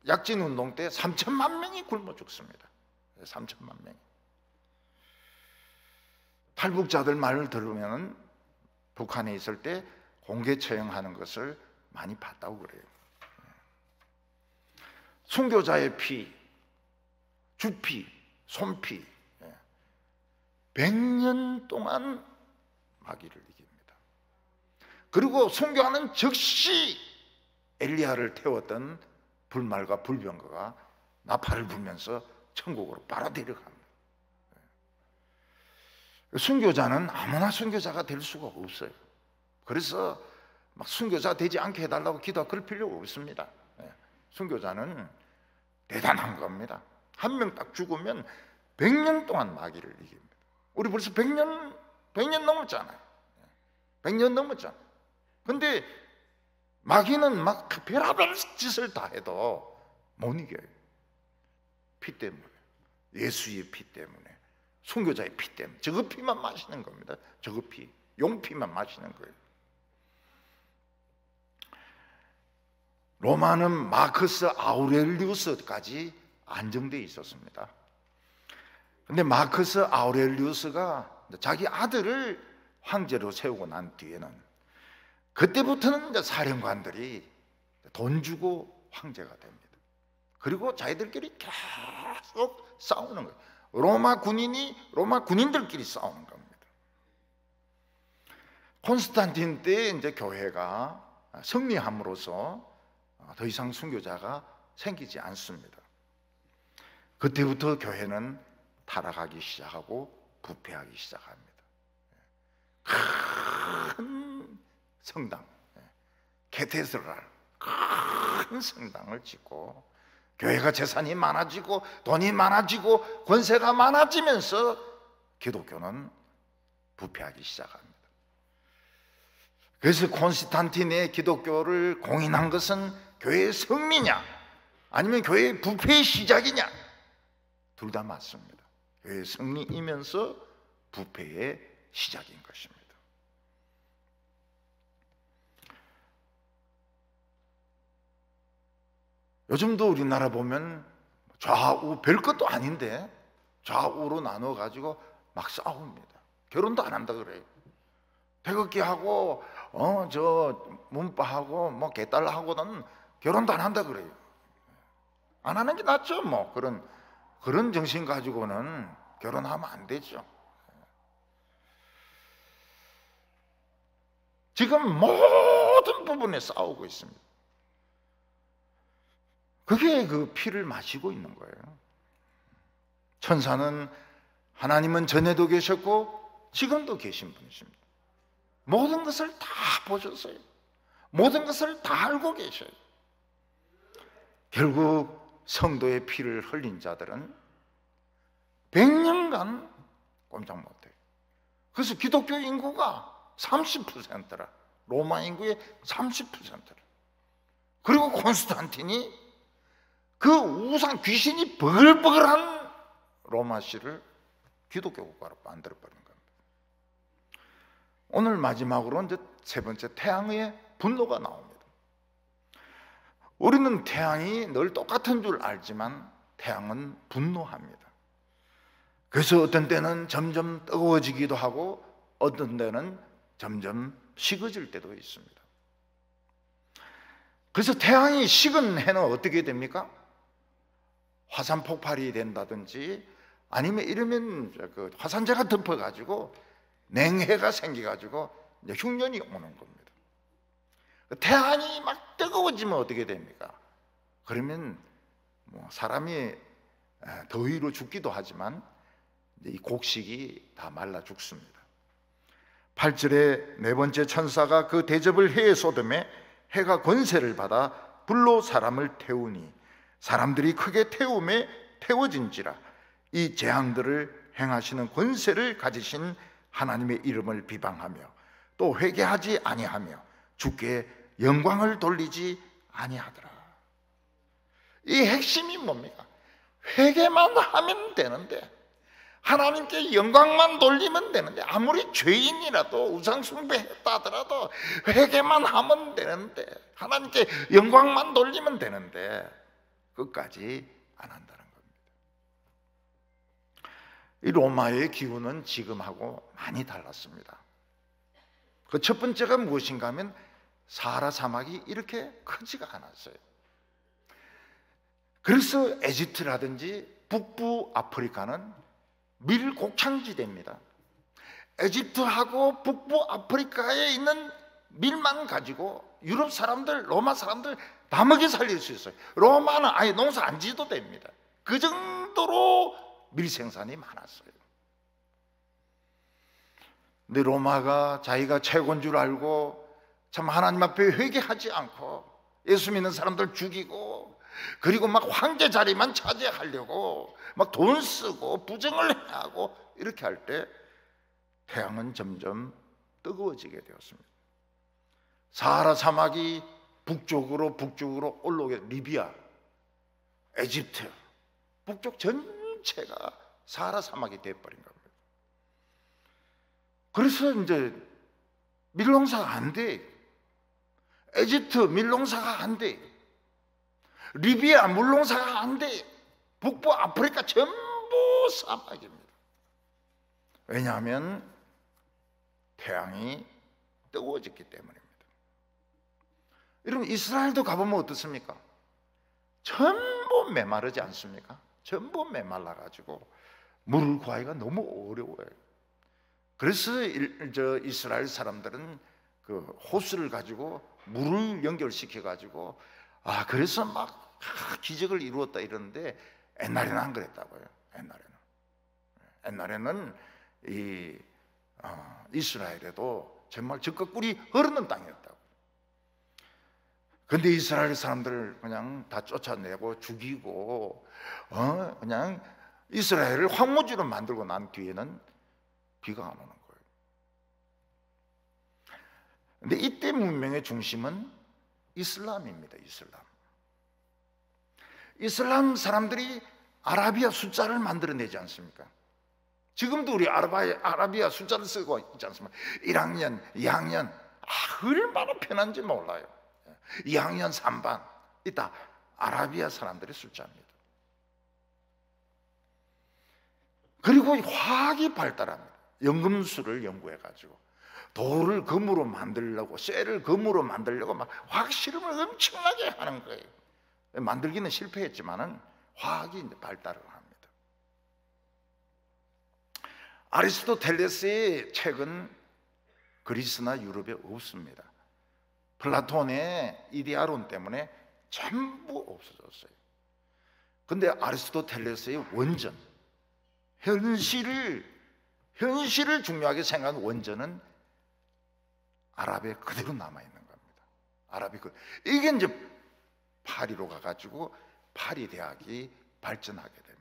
약진운동 때 3천만 명이 굶어 죽습니다. 3천만 명이. 탈북자들 말을 들으면 북한에 있을 때 공개 처형하는 것을 많이 봤다고 그래요. 순교자의 피, 주피, 손피, 100년 동안 마귀를 이깁니다. 그리고 순교하는 즉시 엘리야를 태웠던 불말과 불병거가 나팔을 불면서 천국으로 바로 데려갑니다. 순교자는 아무나 순교자가 될 수가 없어요. 그래서 막 순교자 되지 않게 해달라고 기도할 그럴 필요가 없습니다. 순교자는 대단한 겁니다. 한 명 딱 죽으면 100년 동안 마귀를 이깁니다. 우리 벌써 100년 넘었잖아요. 100년 넘었잖아요. 근데 마귀는 막 별의별 짓을 다 해도 못 이겨요. 피 때문에, 예수의 피 때문에, 순교자의 피 때문에. 저거 피만 마시는 겁니다. 저거 피, 용피만 마시는 거예요. 로마는 마크스 아우렐리우스까지 안정되어 있었습니다. 근데 마크스 아우렐리우스가 자기 아들을 황제로 세우고 난 뒤에는, 그때부터는 이제 사령관들이 돈 주고 황제가 됩니다. 그리고 자기들끼리 계속 싸우는 거예요. 로마 군인들끼리 싸우는 겁니다. 콘스탄틴 때 이제 교회가 승리함으로써 더 이상 순교자가 생기지 않습니다. 그때부터 교회는 타락하기 시작하고 부패하기 시작합니다. 큰 성당, 캐테드랄, 큰 성당을 짓고 교회가 재산이 많아지고 돈이 많아지고 권세가 많아지면서 기독교는 부패하기 시작합니다. 그래서 콘스탄틴의 기독교를 공인한 것은 교회의 성리냐 아니면 교회의 부패의 시작이냐, 둘 다 맞습니다. 교회의 성리이면서 부패의 시작인 것입니다. 요즘도 우리나라 보면 좌우 별것도 아닌데 좌우로 나눠 가지고 막 싸웁니다. 결혼도 안 한다 그래요. 태극기 하고 저 문파하고 뭐 개딸하고는 결혼도 안 한다 그래요. 안 하는 게 낫죠. 뭐 그런 정신 가지고는 결혼하면 안 되죠. 지금 모든 부분에 싸우고 있습니다. 그게 그 피를 마시고 있는 거예요. 천사는 하나님은 전에도 계셨고 지금도 계신 분이십니다. 모든 것을 다 보셨어요. 모든 것을 다 알고 계셔요. 결국 성도의 피를 흘린 자들은 100년간 꼼짝 못해요. 그래서 기독교 인구가 30%라. 로마 인구의 30%라. 그리고 콘스탄틴이 그 우상 귀신이 버글버글한 로마시를 기독교 국가로 만들어버린 겁니다. 오늘 마지막으로 이제 세 번째, 태양의 분노가 나옵니다. 우리는 태양이 늘 똑같은 줄 알지만 태양은 분노합니다. 그래서 어떤 때는 점점 뜨거워지기도 하고 어떤 때는 점점 식어질 때도 있습니다. 그래서 태양이 식은 해는 어떻게 됩니까? 화산 폭발이 된다든지 아니면 이러면 그 화산재가 덮어가지고 냉해가 생겨가지고 흉년이 오는 겁니다. 태양이 막 뜨거워지면 어떻게 됩니까? 그러면 뭐 사람이 더위로 죽기도 하지만 이 곡식이 다 말라 죽습니다. 8절에 네 번째 천사가 그 대접을 해에 쏟음에 해가 권세를 받아 불로 사람을 태우니 사람들이 크게 태워진지라. 이 재앙들을 행하시는 권세를 가지신 하나님의 이름을 비방하며 또 회개하지 아니하며 주께 영광을 돌리지 아니하더라. 이 핵심이 뭡니까? 회개만 하면 되는데, 하나님께 영광만 돌리면 되는데, 아무리 죄인이라도 우상숭배했다 하더라도 회개만 하면 되는데, 하나님께 영광만 돌리면 되는데 끝까지 안 한다는 겁니다. 이 로마의 기후는 지금하고 많이 달랐습니다. 그 첫 번째가 무엇인가 하면 사하라 사막이 이렇게 크지가 않았어요. 그래서 에집트라든지 북부 아프리카는 밀곡창지대입니다. 에집트하고 북부 아프리카에 있는 밀만 가지고 유럽 사람들, 로마 사람들 다 먹여 살릴 수 있어요. 로마는 아예 농사 안 지어도 됩니다. 그 정도로 밀 생산이 많았어요. 근데 로마가 자기가 최고인 줄 알고 참 하나님 앞에 회개하지 않고 예수 믿는 사람들 죽이고, 그리고 막 황제 자리만 차지하려고 막 돈 쓰고 부정을 하고 이렇게 할 때 태양은 점점 뜨거워지게 되었습니다. 사하라 사막이 북쪽으로 올라오게, 리비아, 에집트 북쪽 전체가 사하라 사막이 되어버린 겁니다. 그래서 이제 밀농사가 안 돼. 에집트 밀농사가 안 돼. 리비아 물농사가 안 돼. 북부 아프리카 전부 사막입니다. 왜냐하면 태양이 뜨거워졌기 때문입니다. 여러분, 이스라엘도 가보면 어떻습니까? 전부 메마르지 않습니까? 전부 메말라가지고 물을 구하기가 너무 어려워요. 그래서 이스라엘 사람들은 그 호수를 가지고 물을 연결시켜가지고 그래서 막 기적을 이루었다 이러는데, 옛날에는 안 그랬다고요. 옛날에는 이스라엘에도 정말 젖과 꿀이 흐르는 땅이었다고. 근데 이스라엘 사람들을 그냥 다 쫓아내고 죽이고 그냥 이스라엘을 황무지로 만들고 난 뒤에는 비가 안 오는 거예요. 근데 이때 문명의 중심은 이슬람입니다. 이슬람 사람들이 아라비아 숫자를 만들어내지 않습니까? 지금도 우리 아라비아 숫자를 쓰고 있지 않습니까? 1학년, 2학년, 얼마나 편한지 몰라요. 2학년 3반, 이따 아라비아 사람들의 숫자입니다. 그리고 화학이 발달합니다. 연금술을 연구해가지고 돌을 금으로 만들려고, 쇠를 금으로 만들려고 막 화학 실험을 엄청나게 하는 거예요. 만들기는 실패했지만은 화학이 이제 발달을 합니다. 아리스토텔레스의 책은 그리스나 유럽에 없습니다. 플라톤의 이데아론 때문에 전부 없어졌어요. 근데 아리스토텔레스의 원전, 현실을 중요하게 생각하는 원전은 아랍에 그대로 남아있는 겁니다. 이게 이제 파리로 가가지고 파리 대학이 발전하게 됩니다.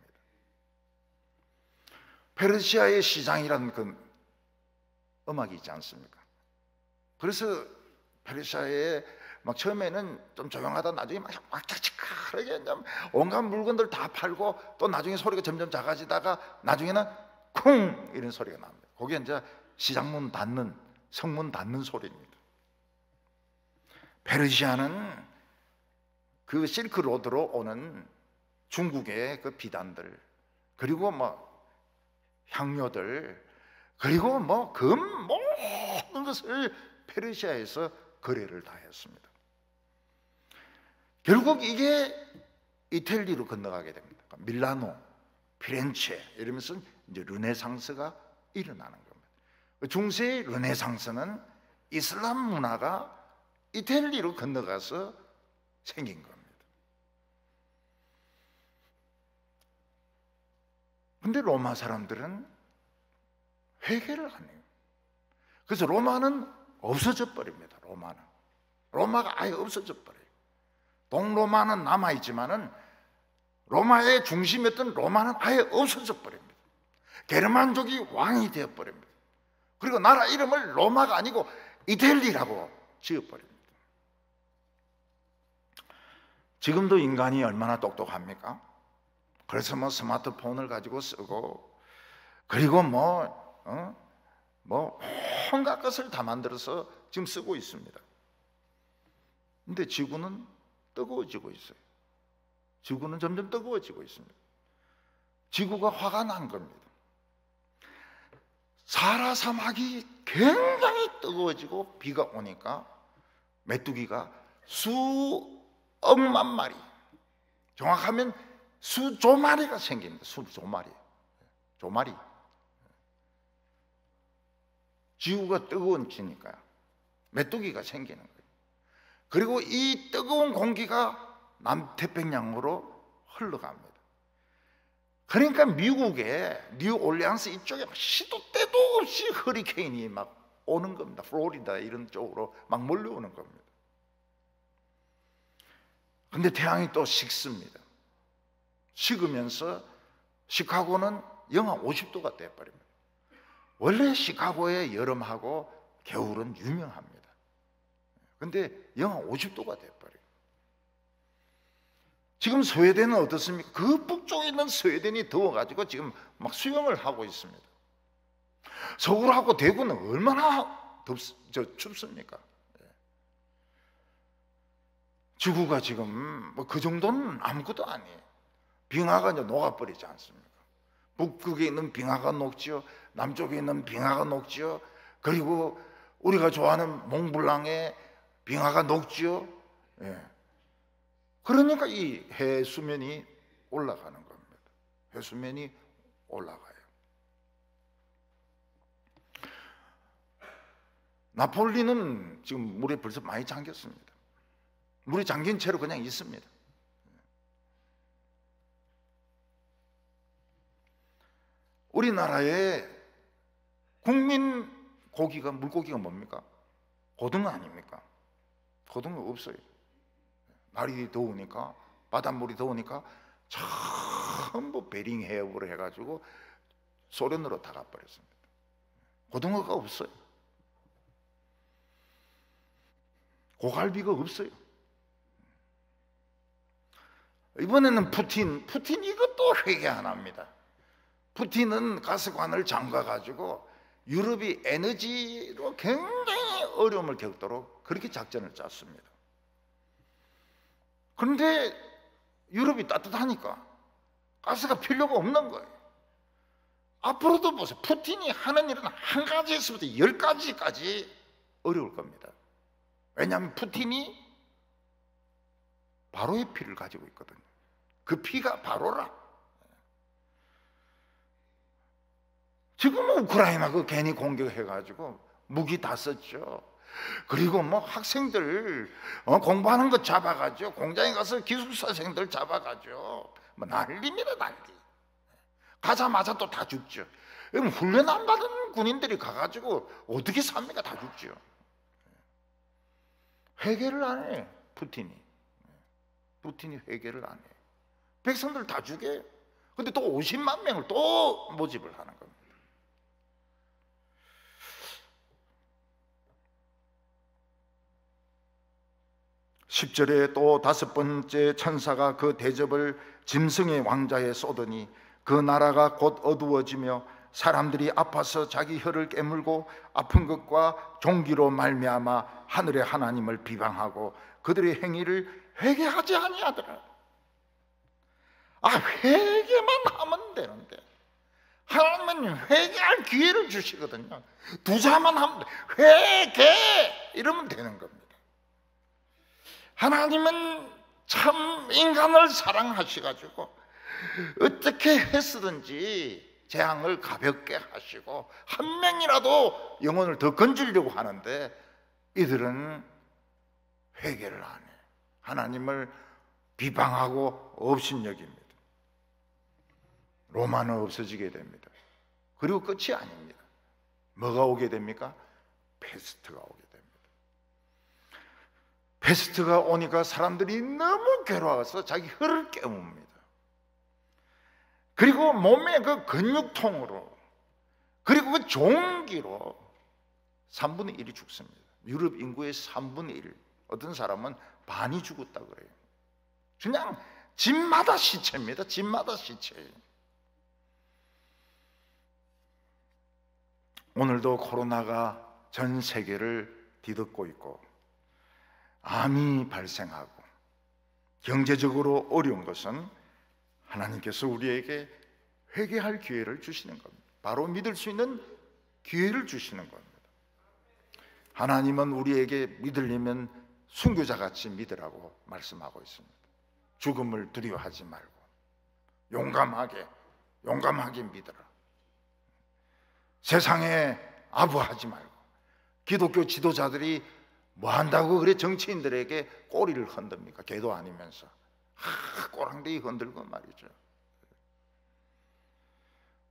페르시아의 시장이라는 그 음악이 있지 않습니까? 그래서 페르시아에 막 처음에는 좀 조용하다 나중에 막 왁짝지크하게 온갖 물건들 다 팔고 또 나중에 소리가 점점 작아지다가 나중에는 쿵 이런 소리가 납니다. 그게 이제 시장문 닫는, 성문 닫는 소리입니다. 페르시아는 그 실크로드로 오는 중국의 그 비단들, 그리고 뭐 향료들, 그리고 뭐 금, 모든 것을 페르시아에서 거래를 다 했습니다. 결국 이게 이탈리아로 건너가게 됩니다. 밀라노, 피렌체 이러면서 이제 르네상스가 일어나는 겁니다. 중세의 르네상스는 이슬람 문화가 이탈리아로 건너가서 생긴 겁니다. 근데 로마 사람들은 회개를 안 해요. 그래서 로마는 없어져 버립니다. 로마가 아예 없어져 버려요. 동로마는 남아있지만은 로마의 중심이었던 로마는 아예 없어져 버립니다. 게르만족이 왕이 되어 버립니다. 그리고 나라 이름을 로마가 아니고 이탈리라고 지어 버립니다. 지금도 인간이 얼마나 똑똑합니까? 그래서 뭐 스마트폰을 가지고 쓰고, 그리고 온갖 것을 다 만들어서 지금 쓰고 있습니다. 근데 지구는 뜨거워지고 있어요. 지구는 점점 뜨거워지고 있습니다. 지구가 화가 난 겁니다. 사하라 사막이 굉장히 뜨거워지고 비가 오니까 메뚜기가 수억만 마리, 정확하면 수조마리가 생깁니다. 수조마리. 조마리. 지구가 뜨거워지니까요. 메뚜기가 생기는 거예요. 그리고 이 뜨거운 공기가 남태평양으로 흘러갑니다. 그러니까 미국의 뉴올리안스 이쪽에 시도 때도 없이 허리케인이 막 오는 겁니다. 플로리다 이런 쪽으로 막 몰려오는 겁니다. 근데 태양이 또 식습니다. 식으면서 시카고는 영하 50도가 돼버립니다. 원래 시카고의 여름하고 겨울은 유명합니다. 근데 영하 50도가 돼버려요. 지금 스웨덴은 어떻습니까? 그 북쪽에 있는 스웨덴이 더워가지고 지금 막 수영을 하고 있습니다. 서울하고 대구는 얼마나 춥습니까? 지구가 지금 뭐 그 정도는 아무것도 아니에요. 빙하가 이제 녹아버리지 않습니까? 북극에 있는 빙하가 녹지요, 남쪽에 있는 빙하가 녹지요, 그리고 우리가 좋아하는 몽블랑의 빙하가 녹지요. 그러니까 이 해수면이 올라가는 겁니다. 해수면이 올라가요. 나폴리는 지금 물에 벌써 많이 잠겼습니다. 물이 잠긴 채로 그냥 있습니다. 우리나라의 국민 고기가, 물고기가 뭡니까? 고등어 아닙니까? 고등어 없어요. 날이 더우니까, 바닷물이 더우니까 전부 베링 해협으로 해가지고 소련으로 다 가버렸습니다. 고등어가 없어요. 고갈비가 없어요. 이번에는 푸틴 이것도 회개 안 합니다. 푸틴은 가스관을 잠가가지고 유럽이 에너지로 굉장히 어려움을 겪도록 그렇게 작전을 짰습니다. 그런데 유럽이 따뜻하니까 가스가 필요가 없는 거예요. 앞으로도 보세요. 푸틴이 하는 일은 한 가지에서부터 10가지까지 어려울 겁니다. 왜냐하면 푸틴이 바로의 피를 가지고 있거든요. 그 피가 바로라. 지금은 우크라이나 그 괜히 공격해가지고 무기 다 썼죠. 그리고 뭐 학생들 공부하는 거 잡아가죠. 공장에 가서 기숙사생들 잡아가죠. 뭐 난리입니다, 난리. 가자마자 또 다 죽죠. 훈련 안 받은 군인들이 가가지고 어떻게 삽니까? 다 죽죠. 회개를 안 해, 푸틴이 회개를 안 해. 백성들 다 죽여요. 근데 또 50만 명을 또 모집을 하는 겁니다. (10절에) 또 5번째 천사가 그 대접을 짐승의 왕자에 쏟으니 그 나라가 곧 어두워지며 사람들이 아파서 자기 혀를 깨물고 아픈 것과 종기로 말미암아 하늘의 하나님을 비방하고 그들의 행위를 회개하지 아니하더라. 회개만 하면 되는데 하나님은 회개할 기회를 주시거든요. 두자만 하면 회개 이러면 되는 겁니다. 하나님은 참 인간을 사랑하셔가지고 어떻게 했든지 재앙을 가볍게 하시고 한 명이라도 영혼을 더 건지려고 하는데 이들은 회개를 안 해. 하나님을 비방하고 업신여깁니다. 로마는 없어지게 됩니다. 그리고 끝이 아닙니다. 뭐가 오게 됩니까? 페스트가 오게 됩니다. 페스트가 오니까 사람들이 너무 괴로워서 자기 혀를 깨뭅니다. 그리고 몸의 그 근육통으로 그리고 그 종기로 3분의 1이 죽습니다. 유럽 인구의 3분의 1. 어떤 사람은 반이 죽었다 그래요. 그냥 집마다 시체입니다. 집마다 시체예요. 오늘도 코로나가 전 세계를 뒤덮고 있고 암이 발생하고 경제적으로 어려운 것은 하나님께서 우리에게 회개할 기회를 주시는 겁니다. 바로 믿을 수 있는 기회를 주시는 겁니다. 하나님은 우리에게 믿으려면 순교자같이 믿으라고 말씀하고 있습니다. 죽음을 두려워하지 말고 용감하게 믿어라. 세상에 아부하지 말고. 기독교 지도자들이 뭐 한다고 그래 정치인들에게 꼬리를 흔듭니까? 개도 아니면서 꼬랑대기 흔들고 말이죠.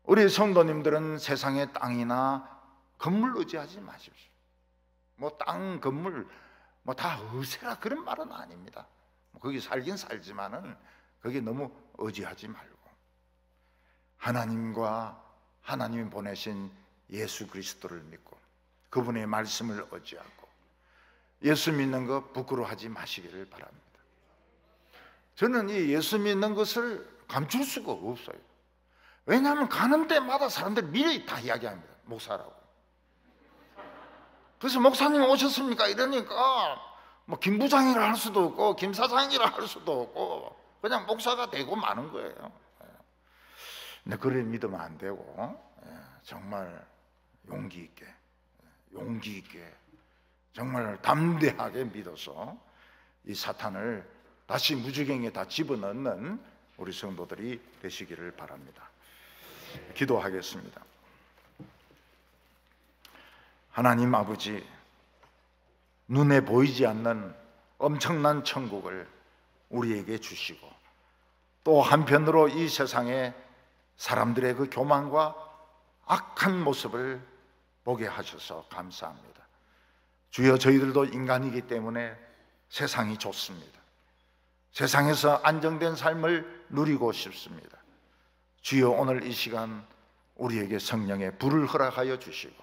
우리 성도님들은 세상의 땅이나 건물 의지하지 마십시오. 뭐 땅, 건물 뭐 다 의세라 그런 말은 아닙니다. 거기 살긴 살지만은 거기에 너무 의지하지 말고 하나님과 하나님이 보내신 예수 그리스도를 믿고 그분의 말씀을 의지하고 예수 믿는 거 부끄러워하지 마시기를 바랍니다. 저는 이 예수 믿는 것을 감출 수가 없어요. 왜냐하면 가는 데마다 사람들이 미리 다 이야기합니다. 목사라고. 그래서 목사님 오셨습니까? 이러니까 뭐 김 부장이라 할 수도 없고 김 사장이라 할 수도 없고 그냥 목사가 되고 마는 거예요. 근데 그래 믿으면 안 되고 정말 용기 있게 정말 담대하게 믿어서 이 사탄을 다시 무지경에 다 집어넣는 우리 성도들이 되시기를 바랍니다. 기도하겠습니다. 하나님 아버지, 눈에 보이지 않는 엄청난 천국을 우리에게 주시고 또 한편으로 이 세상에 사람들의 그 교만과 악한 모습을 보게 하셔서 감사합니다. 주여, 저희들도 인간이기 때문에 세상이 좋습니다. 세상에서 안정된 삶을 누리고 싶습니다. 주여, 오늘 이 시간 우리에게 성령의 불을 허락하여 주시고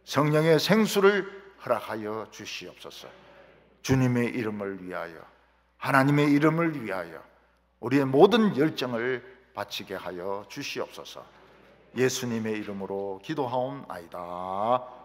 성령의 생수를 허락하여 주시옵소서. 주님의 이름을 위하여, 하나님의 이름을 위하여 우리의 모든 열정을 바치게 하여 주시옵소서. 예수님의 이름으로 기도하옵나이다.